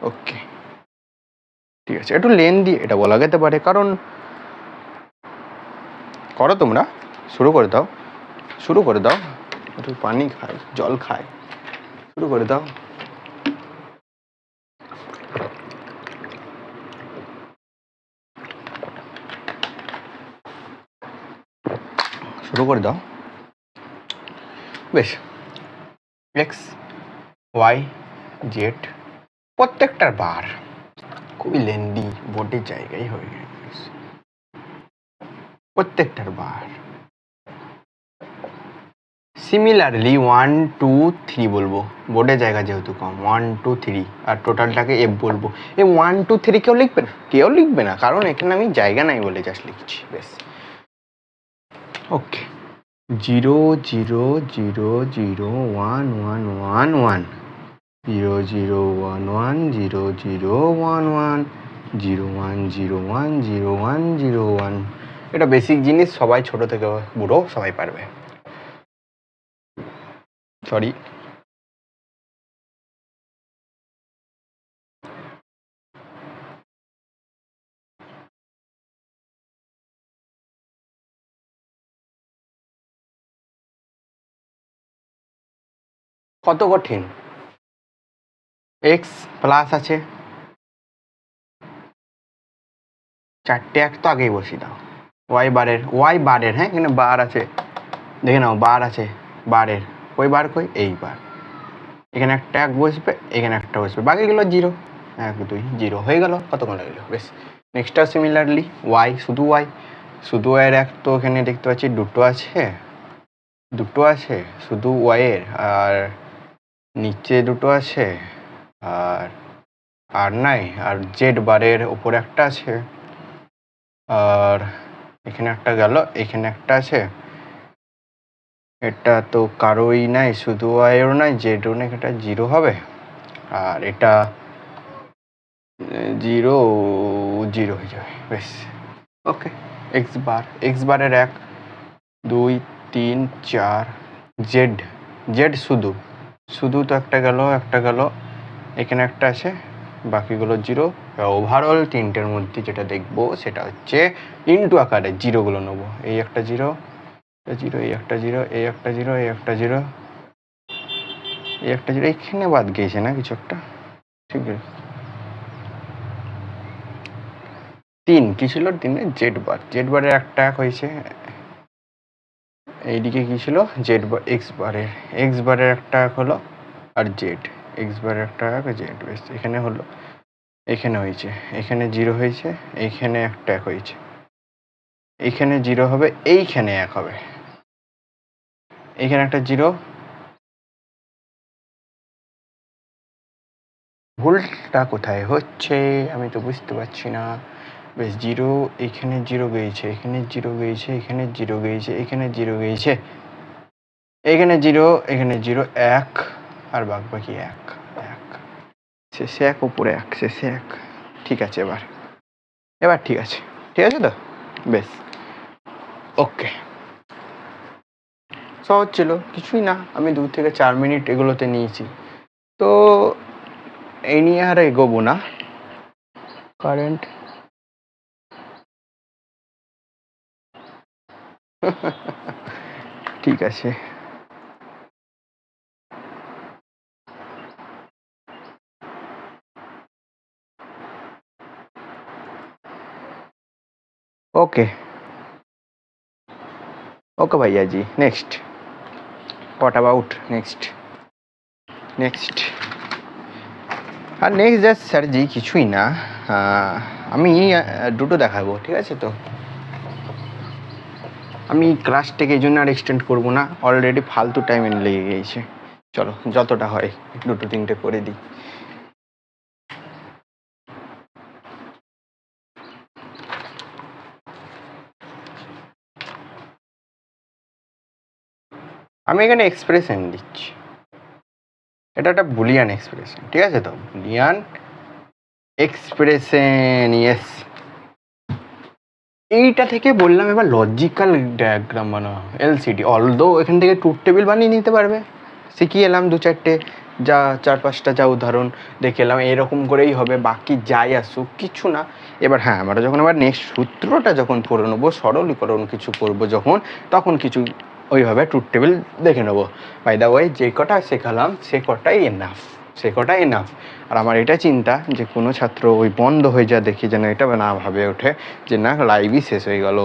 ওকে ঠিক আছে, একটু লেন্দি এটা বলা যেতে পারে। কারণ করো তোমরা, শুরু করে দাও, শুরু করে দাও, একটু পানি খাই, জল খাই, শুরু করে দাও। শুরু করে দাও, বেশ। এক্স ওয়াই জেড প্রত্যেকটার বার খুবই লেন্দি, বোর্ডের জায়গায় হয়ে গেছে, প্রত্যেকটার বার সিমিলারলি 1 2 3 বলবো, বোর্ডের জায়গা যেহেতু কম, 1 2 3 আর টোটালটাকে এফ বলবো। এই 1 2 3 কেউ লিখবে না, কেউ লিখবে না, কারণ এখানে আমি জায়গা নাই বলে জাস্ট লিখছি, বেশ। ওকে, 0 0 0 0 1 1 1 1 0 0 1 1 0 0 1 1 0 1 0 1 0 1 0 1। এটা বেসিক জিনিস, সবাই ছোট থেকে বুড়ো সবাই পারবে। সরি, কত কঠিন। এক্স প্লাস আছে, চারটে এক তো আগেই বসিয়ে দাও। ওয়াই বারের, হ্যাঁ এখানে বার আছে, দেখে নাও বার আছে বারের, ওই বার কই, এই বার, এখানে একটা এক বসবে, এখানে একটা বসবে, বাকিগুলো জিরো, 1 2 জিরো হয়ে গেল, কতক্ষণ লাগলো, বেশ। নেক্সটটা সিমিলারলি ওয়াই, শুধু ওয়াইয়ের এক তো এখানে দেখতে পাচ্ছি দুটো আছে শুধু ওয়াইয়ের, আর নিচে দুটো আছে, আর নাই, আর জেড বারের ওপরে একটা আছে, আর এখানে একটা গেল, এখানে একটা আছে, এটা তো কারোই নাই, শুধু ওয়াইয়েরও নাই, জেডও নাই, এটা জিরো হবে, আর এটা জিরো জিরো হয়ে যাবে, বেশ। ওকে, এক্স বারের 1 2 3 4, জেড শুধু তো একটা গেল, এখানে একটা আছে, বাকিগুলো জিরো। ওভারঅল তিনটের মধ্যে যেটা দেখবো সেটা হচ্ছে ইনটু আকারে জিরোগুলো নেবো, এই একটা জিরো, জিরো, এই একটা জিরো, এই একটা জিরো, এই একটা জিরো, এই একটা জিরো, এখানে বাদ গিয়েছে না কিছু একটা, ঠিক আছে। 3 কি ছিল, 3 জেড বারের একটা এক হয়েছে, এইদিকে কি ছিল, এক্স বারের একটা এক হলো, আর জেড, এক্স বারের একটা এক, জেড, বেশ। এখানে হলো, এখানে হয়েছে, এখানে জিরো হয়েছে, এইখানে একটা এক হয়েছে, এইখানে জিরো হবে, এইখানে এক হবে, এইখানে একটা জিরো, ভুলটা কোথায় হচ্ছে আমি তো বুঝতে পারছি না, বেশ। জিরো, এখানে জিরো গিয়েছে, এখানে জিরো গিয়েছে, এখানে জিরো গিয়েছে, এখানে জিরো গিয়েছে, এখানে জিরো, এক, আর বাকি এক, শেষে এক, উপরে এক, শেষে এক, ঠিক আছে। এবার ঠিক আছে তো, বেশ। ওকে, সহজ ছিল, কিছুই না, আমি 2 থেকে 4 মিনিট এগুলোতে নিয়েছি, তো এই নিয়ে আর এগোবো না। কারেন্ট ঠিক আছে, ओके ओके भैया जी। Next, what about next? Next আর নেক্সট জাস্ট স্যারজি কিছুই না, আমি দুটো দেখাবো, ঠিক আছে? তো আমি ক্লাসটাকে এই জন্য আর এক্সটেন্ড করবো না, অলরেডি ফালতু টাইম লেগে গিয়েছে। চলো যতটা হয় দুটো তিনটে করে দিই। আমি এখানে এক্সপ্রেশন দিচ্ছি, এটা একটা বুলিয়ান এক্সপ্রেশন, ঠিক আছে? তো বুলিয়ান এক্সপ্রেশন, ইয়েস। এইটা থেকে বললাম এবার লজিক্যাল ডায়াগ্রাম বানাও, এলসিডি। অলদো এখান থেকে ট্রুথ টেবিল বানিয়ে নিতে পারবে, শিখিয়ে এলাম দু চারটে, যা চার পাঁচটা যা উদাহরণ দেখে এলাম, এরকম করেই হবে, বাকি যাই আসুক কিছু না। এবার হ্যাঁ, আমরা যখন আবার নেক্সট সূত্রটা যখন পড়ে নেবো, সরলীকরণ কিছু করব যখন, তখন কিছু ওইভাবে ট্রুথ টেবিল দেখে নেবো। বাই দ্য ওয়ে, যে কটা শেখালাম সে কটাই এনাফ, সে কটাই এনাফ। আর আমার এটা চিন্তা যে কোনো ছাত্র ওই বন্ধ হয়ে যা দেখি যেন এটা না ভাবে ওঠে যে না লাইভই শেষ হয়ে গেল।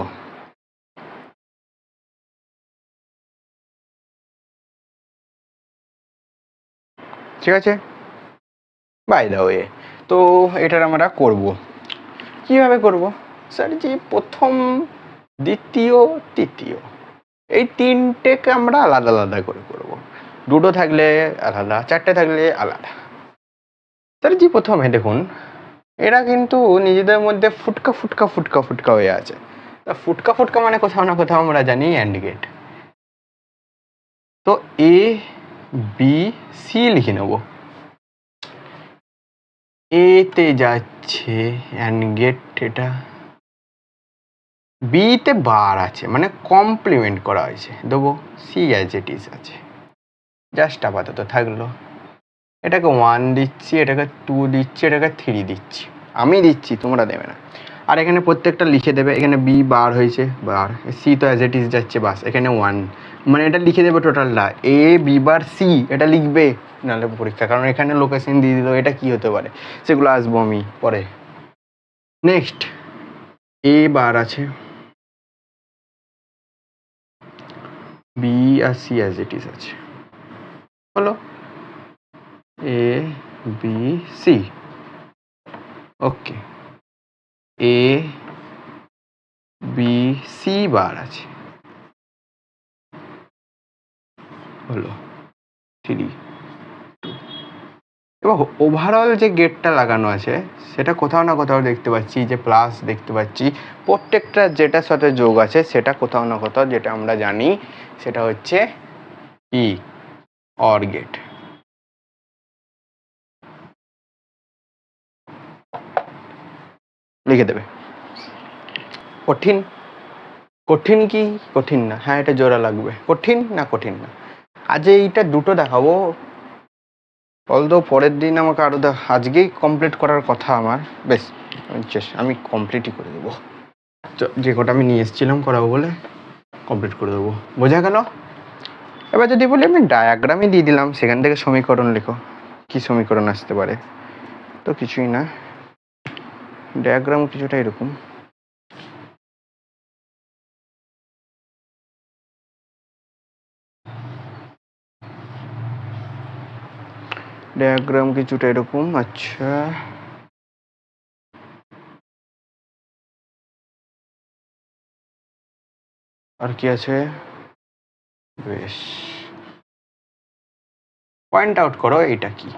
ঠিক আছে, বাই দ্য ওয়ে, তো এটার আমরা করব কীভাবে করব? স্যার যে প্রথম, দ্বিতীয়, তৃতীয়, এই তিনটেকে আমরা আলাদা আলাদা করে করব। দুটো থাকলে আলাদা, চারটে থাকলে আলাদা। স্যার জি প্রথমে দেখুন, এরা কিন্তু নিজেদের মধ্যে ফুটকা ফুটকা ফুটকা ফুটকা হয়ে আছে। তা ফুটকা ফুটকা মানে কোথাও না কোথাও আমরা জানি অ্যান্ড গেট। তো এ বি সি লিখে নেব, এতে যাচ্ছে অ্যান্ড গেট, এটা বিতে বার আছে মানে কমপ্লিমেন্ট করা হয়েছে, দেবো সি অ্যাজ ইট ইজ আছে, জাস্ট আপাতত থাকলো। এটাকে 1 দিচ্ছি, এটাকে 2 দিচ্ছি, এটাকে 3 দিচ্ছি, আমি দিচ্ছি, তোমরা দেবে না। আর এখানে প্রত্যেকটা লিখে দেবে, এখানে বি বার হয়েছে বার, সি তো অ্যাজ ইট ইজ যাচ্ছে, বাস এখানে 1, মানে এটা লিখে দেবে টোটালটা, এ বি বার সি, এটা লিখবে নাহলে পরীক্ষা, কারণ এখানে লোকেশন দিয়ে দিল, এটা কি হতে পারে সেগুলো আসবো আমি পরে। নেক্সট এ বার আছে, বি আর সি অ্যাজ ইট ইজ আছে, হলো A B C, okay. A B C bar আছে, হলো 3 2। এবার ওভারঅল যে গেটটা লাগানো আছে সেটা কোথাও না কোথাও দেখতে পাচ্ছি যে প্লাস দেখতে পাচ্ছি, প্রত্যেকটা যেটার সাথে যোগ আছে সেটা কোথাও না কোথাও, যেটা আমরা জানি সেটা হচ্ছে ই অর গেট। লিখে দেবে। কঠিন, কঠিন কি কঠিন না? হ্যাঁ এটা জোড়া লাগবে, কঠিন না কঠিন না। আজ এইটা দুটো দেখাবো, অলদো পরের দিন আমাকে আরও আজকেই কমপ্লিট করার কথা আমার, বেশ আমি কমপ্লিটই করে দেবো, যে কটা আমি নিয়ে এসেছিলাম করাবো বলে কমপ্লিট করে দেবো, বোঝা গেল? এবার যদি বলি আমি ডায়াগ্রামই দিয়ে দিলাম, সেখান থেকে সমীকরণ লেখো, কি সমীকরণ আসতে পারে? তো কিছুই না, ডায়াগ্রাম কিছুটা এরকম, ডায়াগ্রাম কিছুটা এরকম। আচ্ছা আর কি আছে? বেশ, পয়েন্ট আউট করো এটা কি,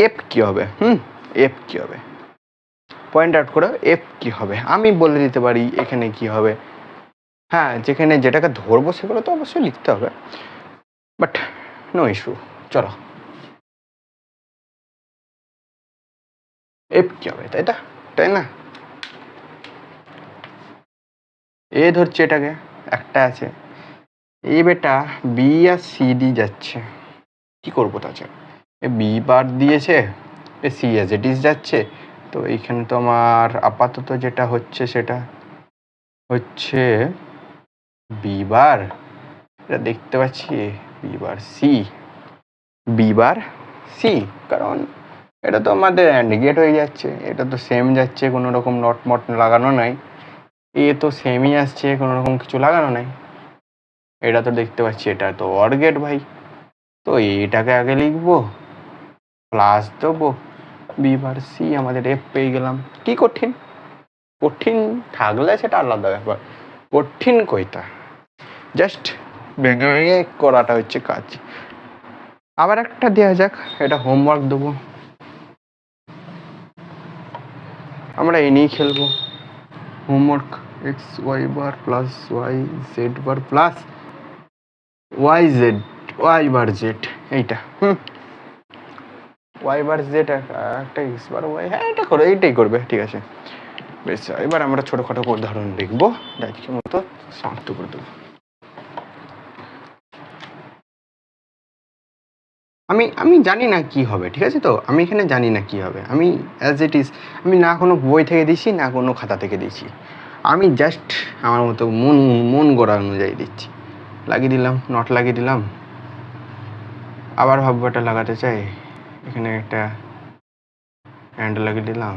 এফ কি হবে? এফ কি হবে? পয়েন্ট আউট করো এফ কি হবে, আমি বলে দিতে পারি এখানে কি হবে। হ্যাঁ, যেখানে যেটাকে ধরবো সেগুলো তো অবশ্যই লিখতে হবে, বাট নো ইস্যু। চলো, এফ কি হবে, তাই না? এ ধরছে এটাকে, একটা আছে, এ বেটা বি আর সি ডি যাচ্ছে, কি করবো তাছাড়া? এ বি বার দিয়েছে, A C as it is যাচ্ছে, তো এইখানে তো আমার আপাতত যেটা হচ্ছে সেটা হচ্ছে বি বার, এটা দেখতে পাচ্ছি B bar C, B bar C, কারণ এটা তো আমাদের অ্যান্ড গেট হয়ে যাচ্ছে, এটা তো সেম যাচ্ছে, কোনো রকম নট মট লাগানো নাই, এ তো সেমই আসছে, কোনো রকম কিছু লাগানো নাই। এটা তো দেখতে পাচ্ছি এটা তো অর গেট ভাই, তো এটাকে আগে লিখবো, প্লাস দেবো, বি বার সি, আমাদের এফ পেয়ে গেলাম। কি কঠিন, কঠিন থাকলে সেটা আলাদা ব্যাপার, কঠিন কইতা, জাস্ট ভেঙে ভেঙে করাটা হচ্ছে কাজ। আবার একটা দেওয়া যাক, এটা হোমওয়ার্ক দেবো, আমরা এ নিয়েই খেলবো। Homework, x y bar plus Y Z bar plus Y Z, y bar Z, এইটা ওয়াই বার জেড একটা এক্স বার ওয়াই, হ্যাঁ এটা করো, এইটাই করবে, ঠিক আছে বেশ। এবার আমরা ছোটোখাটো উদাহরণ লিখবো, আজকের মতো সমাপ্ত করে দেবো। আমি আমি জানি না কি হবে, ঠিক আছে, তো আমি এখানে জানি না কি হবে, আমি অ্যাজ ইট ইজ, আমি না কোনো বই থেকে দিচ্ছি না কোনো খাতা থেকে দিচ্ছি, আমি জাস্ট আমার মতো মন মন গড়া অনুযায়ী দিচ্ছি। লাগিয়ে দিলাম, নট লাগিয়ে দিলাম, আবার ভাববাটা লাগাতে চাই, এখানে একটা হ্যান্ড লাগিয়ে দিলাম,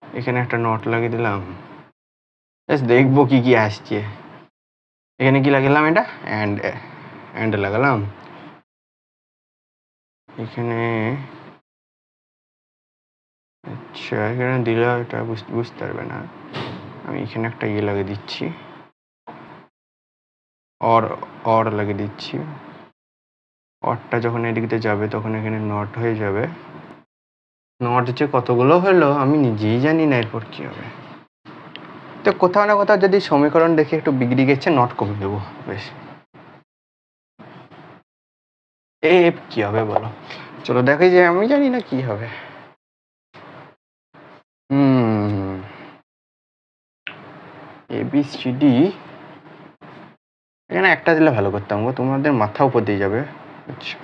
এখানে একটা নট লাগিয়ে দিলাম, জাস্ট দেখবো কি কি আসছে। এখানে কি লাগালাম, এটা অ্যান্ড, অ্যান্ড লাগালাম, এখানে আচ্ছা এখানে দিলে এটা বুঝতে পারবে না, আমি এখানে একটা ইয়ে লাগিয়ে দিচ্ছি, অর, অর লাগিয়ে দিচ্ছি, অরটা যখন এদিকে যাবে তখন এখানে নট হয়ে যাবে, নট যে কতগুলো হলো আমি নিজেই জানি না এরপর কি হবে। তো কোথাও না কোথাও যদি সমীকরণ দেখে একটু বিগড়ে গেছে, নট কমে দেবো, বেশ। এফ কি হবে বলো, চলো দেখি, যে আমি জানি না কি হবে। এ বি সি ডি, এখানে একটা দিলে ভালো করতাম গো, তোমাদের মাথা উপর দিয়ে যাবে। আচ্ছা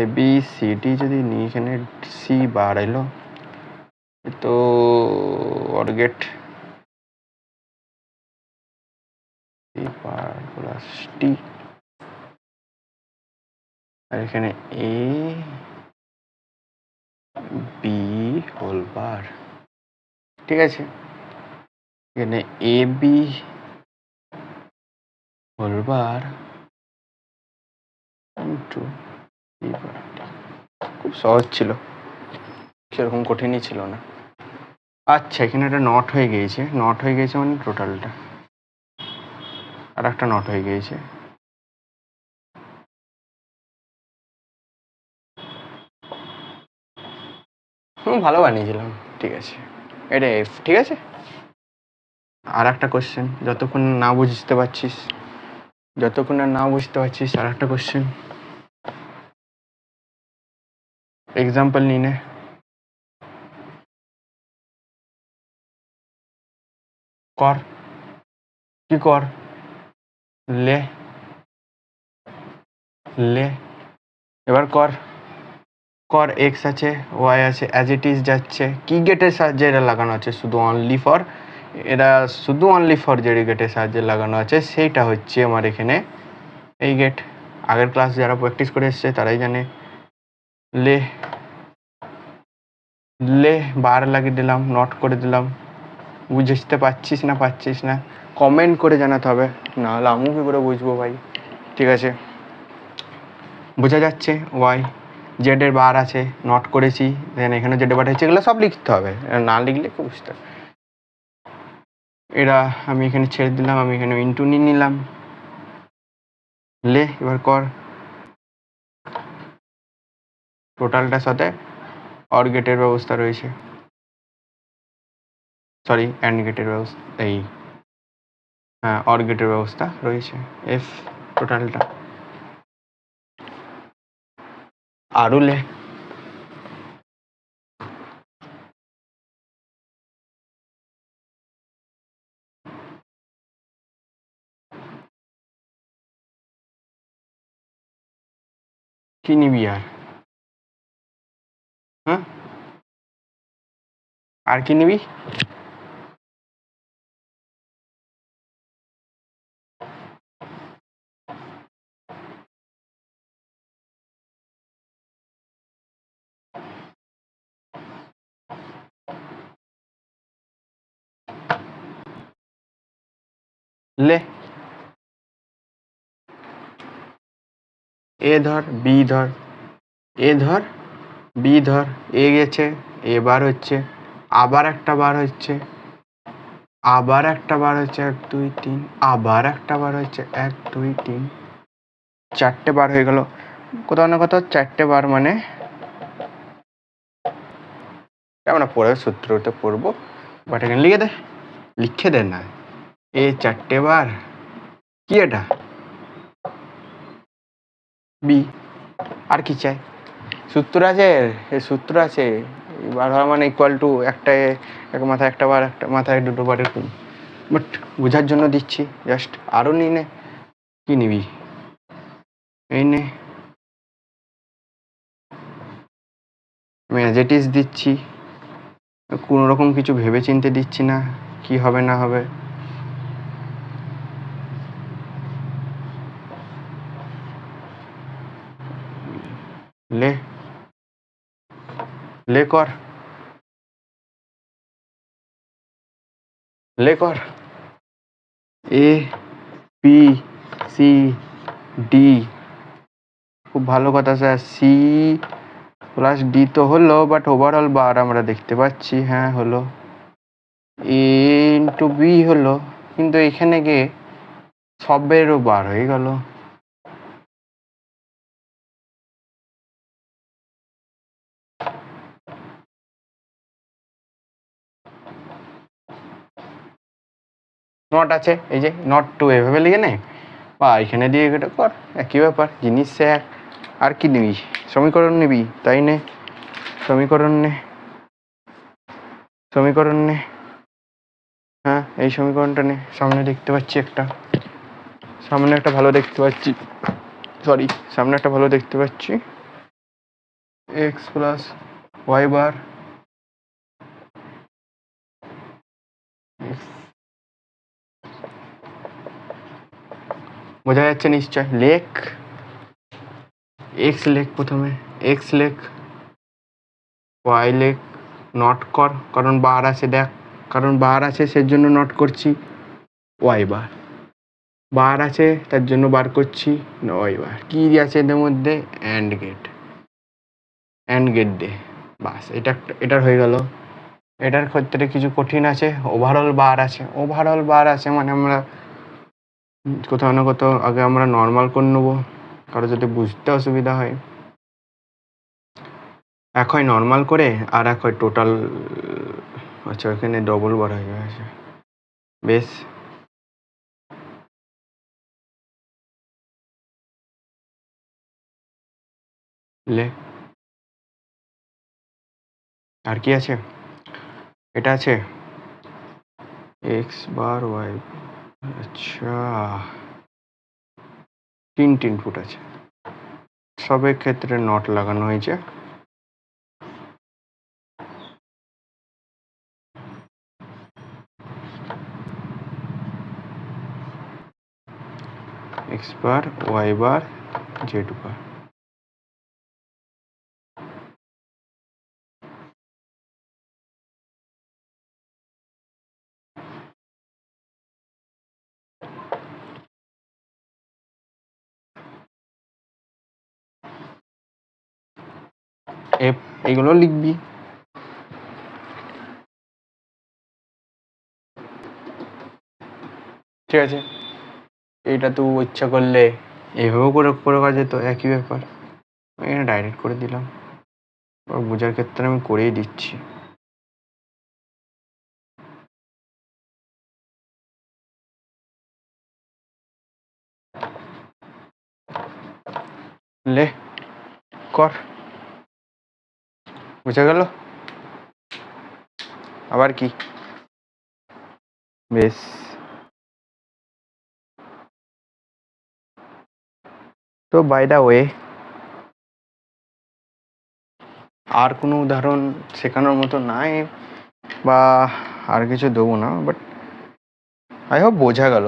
এ বি সি ডি যদি নিই, এখানে সি বার এলো, তো or get C bar plus T, আর এখানে এ বি হোল বার, ঠিক আছে, এখানে A B whole bar into B bar, খুব সহজ ছিল, সেরকম কঠিনই ছিল না। আচ্ছা এখানে একটা নট হয়ে গিয়েছে, নট হয়ে গিয়েছে মানে টোটালটা, আর একটা নট হয়ে গিয়েছে, ভালো বানিয়েছিলাম, ঠিক আছে, এটা এফ, ঠিক আছে। আর একটা কোশ্চেন, যতক্ষণ না বুঝতে পারছিস, যতক্ষণ না বুঝতে পারছিস, আর একটা কোশ্চেন, এক্সাম্পল নিয়ে নে, কর, কি কর, লে লে, এবার কর, কর এক্স আছে ওয়াই আছে, অ্যাজ ইট ইজ যাচ্ছে, কি গেটের সাহায্যে এটা লাগানো আছে, শুধু অনলি ফর, এরা শুধু অনলি ফর যে গেটের সাহায্যে লাগানো আছে সেইটা হচ্ছে আমার এখানে এই গেট, আগের ক্লাস যারা প্র্যাকটিস করে এসছে তারাই জানে। লে লে বার লাগিয়ে দিলাম, নট করে দিলাম, বুঝতে পারছিস না কমেন্ট করে জানাতে হবে, নাহলে আমিও কী করে বুঝবো ভাই, ঠিক আছে। বোঝা যাচ্ছে, ওয়াই জেডের বার আছে, নট করেছি, দেন এখানে জেডের বার হচ্ছে, এগুলো সব লিখতে হবে, না লিখলে কি বুঝতে হবে। এরা আমি এখানে ছেড়ে দিলাম, আমি এখানে ইন্টু নিয়ে নিলাম, লে এবার কর, টোটালটার সাথে অর গেটের ব্যবস্থা রয়েছে, সরি অ্যান্ড গেটের ব্যবস্থা, এই হ্যাঁ অর গেটের ব্যবস্থা রয়েছে, এফ টোটালটা, আরও লে, কি নিবি হ্যাঁ, আর কি নিবি, লে এ ধর বি ধর, এ ধর বি ধর, এ গেছে, এ বার হচ্ছে, আবার একটা বার হচ্ছে, আবার একটা বার হচ্ছে, 1 2 3, আবার একটা বার হচ্ছে 1 2 3, 4টে বার হয়ে গেল। কোথাও না কোথাও 4টে বার মানে আমরা পরের সূত্রতে পড়বো, বাট এখানে লিখে দে না। এ 4টে বার, কি এটা বি, আর কি চাই? সূত্র আছে, সূত্র আছে, বার হওয়া মানে ইকুয়াল টু একটা এক মাথায় একটা বার, একটা মাথায় দুটো বার, এরকম। বাট বোঝার জন্য দিচ্ছি জাস্ট, আরও নিই নে, কি নিবি? এই নে, আমি অ্যাজ ইট ইজ দিচ্ছি, কোনো রকম কিছু ভেবে চিনতে দিচ্ছি না কি হবে না হবে। লে লে কর, লে কর। এ বি সি ডি, খুব ভালো কথা স্যার। সি প্লাস ডি তো হলো, বাট ওভারঅল বার আমরা দেখতে পাচ্ছি, হ্যাঁ হলো। এ ইন্টু বি হলো, কিন্তু এখানে গিয়ে সবেরও বার হয়ে গেল। নট আছে, এই যে নট টু এভাবে লিখে নে, বা এখানে দিয়ে এটা কর, একই ব্যাপার, জিনিস এক। আর কি নিবি? সমীকরণ নিবি, তাই নে, সমীকরণ নে, সমীকরণ নে। হ্যাঁ, এই সমীকরণটা নে, সামনে দেখতে পাচ্ছি একটা, সামনে একটা ভালো দেখতে পাচ্ছি, সরি, সামনে একটা ভালো দেখতে পাচ্ছি, এক্স প্লাস ওয়াই বার, বোঝা যাচ্ছে নিশ্চয়। লেখ এক্স, লেখ প্রথমে এক্স লেখ, ওয়াই লেখ, নট কর, কারণ বার আছে, দেখ, কারণ বার আছে সেজন্য নট করছি। ওয়াই বার, বার আছে তার জন্য বার করছি ওয়াই বার। কি আছে এদের মধ্যে? অ্যান্ড গেট, অ্যান্ড গেট দে, বাস, এটার হয়ে গেল। এটার ক্ষেত্রে কিছু কঠিন আছে, ওভারঅল বার আছে, ওভারঅল বার আছে মানে আমরা কোথাও না কোথাও আগে আমরা নর্মাল করে নেবো, কারো যদি বুঝতে অসুবিধা হয়। এক হয় নর্মাল করে, আর এক হয় টোটাল। আচ্ছা, এখানে ডবল বার হয়ে গেছে, বেশ। লে, আর কি আছে? এটা আছে এক্স বার ওয়াই, আচ্ছা, 3টে ইনপুট আছে, সবের ক্ষেত্রে নট লাগানো হয়েছে। X bar, y bar, Z bar. এইগুলো লিখবি। ঠিক আছে, এইটা তো ইচ্ছা করলে এভাবেও করে করা যেত, একই ব্যাপার। এখানে ডাইরেক্ট করে দিলাম, বোঝার ক্ষেত্রে আমি করেই দিচ্ছি। লে কর, বুঝা গেল? আবার কি? বেশ, তো বাই দা ওয়ে, আর কোনো উদাহরণ শেখানোর মতো নাই, বা আর কিছু দেবো না, বাট আই হোপ বোঝা গেল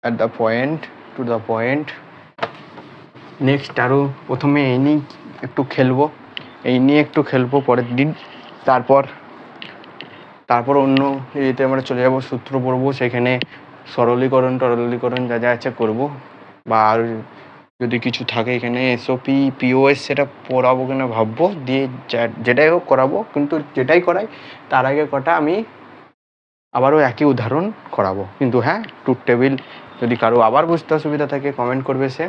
at the point, to the point. Next আরও প্রথমে এই নিয়ে একটু খেলবো, পরের দিন। তারপর অন্য ইয়েতে আমরা চলে যাব, সূত্র পড়বো, সেখানে সরলীকরণ যা যা আছে করবো, বা আর যদি কিছু থাকে এখানে এসওপি পিওএস সেটা পড়াবো কিনা ভাববো, দিয়ে যেটাই হোক করাবো, কিন্তু যেটাই করাই তার আগে কটা আমি আবারও একই উদাহরণ করাবো। কিন্তু হ্যাঁ, ট্রুথ টেবিল যদি কারো আবার বুঝতে অসুবিধা থাকে কমেন্ট করবে সে।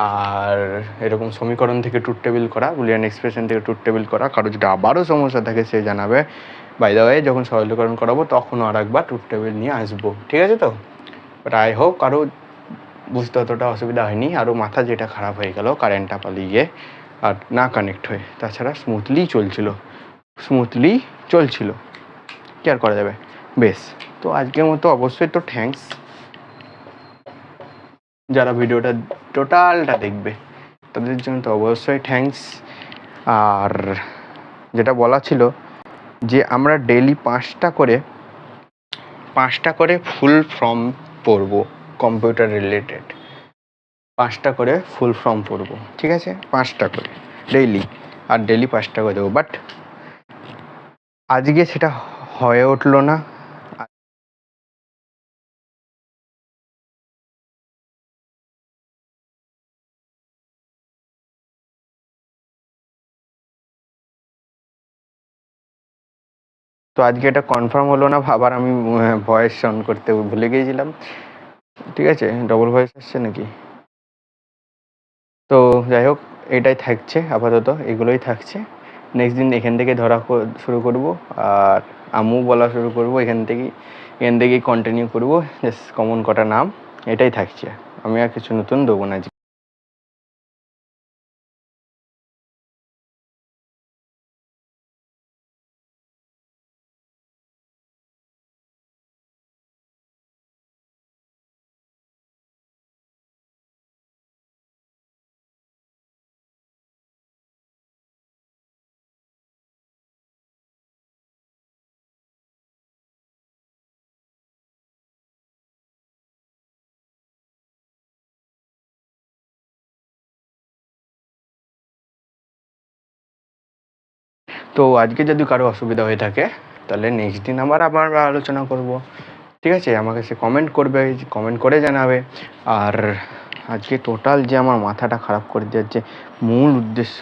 আর এরকম সমীকরণ থেকে ট্রুথ টেবিল করা, বুলিয়ান এক্সপ্রেশন থেকে ট্রুথ টেবিল করা, কারো যদি আবারও সমস্যা থাকে সে জানাবে। বাই দ্য ওয়ে, যখন সরলীকরণ করাবো তখনও আর একবার ট্রুথ টেবিল নিয়ে আসবো, ঠিক আছে তো? বাট আই হোপ কারো বুঝতে অতটা অসুবিধা হয়নি। আরও মাথা যেটা খারাপ হয়ে গেল কারেন্টটা পালিয়ে গিয়ে আর না কানেক্ট হয়ে, তাছাড়া স্মুথলি চলছিল, কি আর করা যাবে। বেশ, তো আজকের মতো অবশ্যই তো থ্যাঙ্কস যারা ভিডিওটা টোটালটা দেখবে, তাদের জন্য তো অবশ্যই থ্যাঙ্কস। আর যেটা বলা ছিল যে আমরা ডেইলি 5টা করে ফুল ফর্ম পড়বো, কম্পিউটার রিলেটেড 5টা করে ফুল ফর্ম পড়বো, ঠিক আছে? 5টা করে ডেইলি, আর ডেইলি 5টা করে দেবো। বাট আজকে সেটা হয়ে উঠলো না। তো আজকে এটা কনফার্ম হলো না, আবার আমি ভয়েস অন করতে ভুলে গিয়েছিলাম, ঠিক আছে? ডবল ভয়েস আসছে নাকি? তো যাই হোক, এটাই থাকছে আপাতত, এগুলোই থাকছে। নেক্সট দিন এখান থেকে ধরা শুরু করব, আর আমু বলা শুরু করব এখান থেকেই কন্টিনিউ করব। জাস্ট কমন কটা নাম, এটাই থাকছে, আমি আর কিছু নতুন দেবো না। তো আজকে যদি কারো অসুবিধা হয়ে থাকে তাহলে নেক্সট দিন আবার আলোচনা করব, ঠিক আছে? আমাকে সে কমেন্ট করে জানাবে। আর আজকে টোটাল যে আমার মাথাটা খারাপ করে দেওয়ার যে মূল উদ্দেশ্য,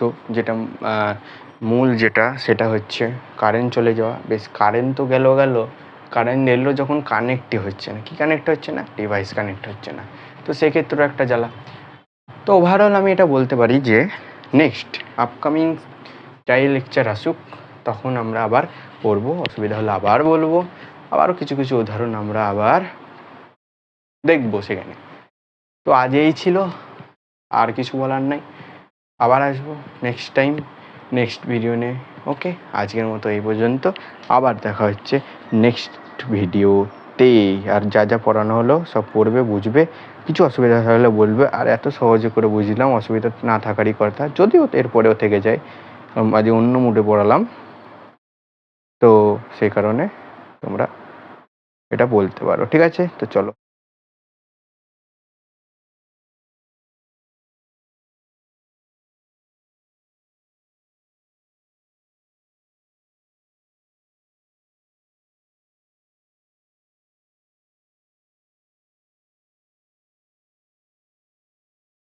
যেটা সেটা হচ্ছে কারেন্ট চলে যাওয়া। বেশ, কারেন্ট তো গেল, কারেন্ট এলো যখন কানেক্টই হচ্ছে না। কি কানেক্ট হচ্ছে না? ডিভাইস কানেক্ট হচ্ছে না। তো সেক্ষেত্রেও একটা জ্বালা। তো ওভারঅল আমি এটা বলতে পারি যে নেক্সট আপকামিং যাই লেকচার আসুক তখন আমরা আবার পড়বো, অসুবিধা হলে আবার বলবো, আবারও কিছু উদাহরণ আমরা আবার দেখবো সেখানে। তো আজ এই ছিল, আর কিছু বলার নাই। আবার আসবো নেক্সট টাইম, নেক্সট ভিডিও নিয়ে। ওকে, আজকের মতো এই পর্যন্ত, আবার দেখা হচ্ছে নেক্সট ভিডিওতে। আর যা যা পড়ানো হলো সব পড়বে, বুঝবে, কিছু অসুবিধা হলে বলবে। আর এত সহজে করে বুঝলাম, অসুবিধা না থাকারই কথা, যদিও এরপরেও থেকে যায়, আজ অন্য মুডে পড়ালাম, তো সেই কারণে তোমরা এটা বলতে পারো, ঠিক আছে? তো চলো।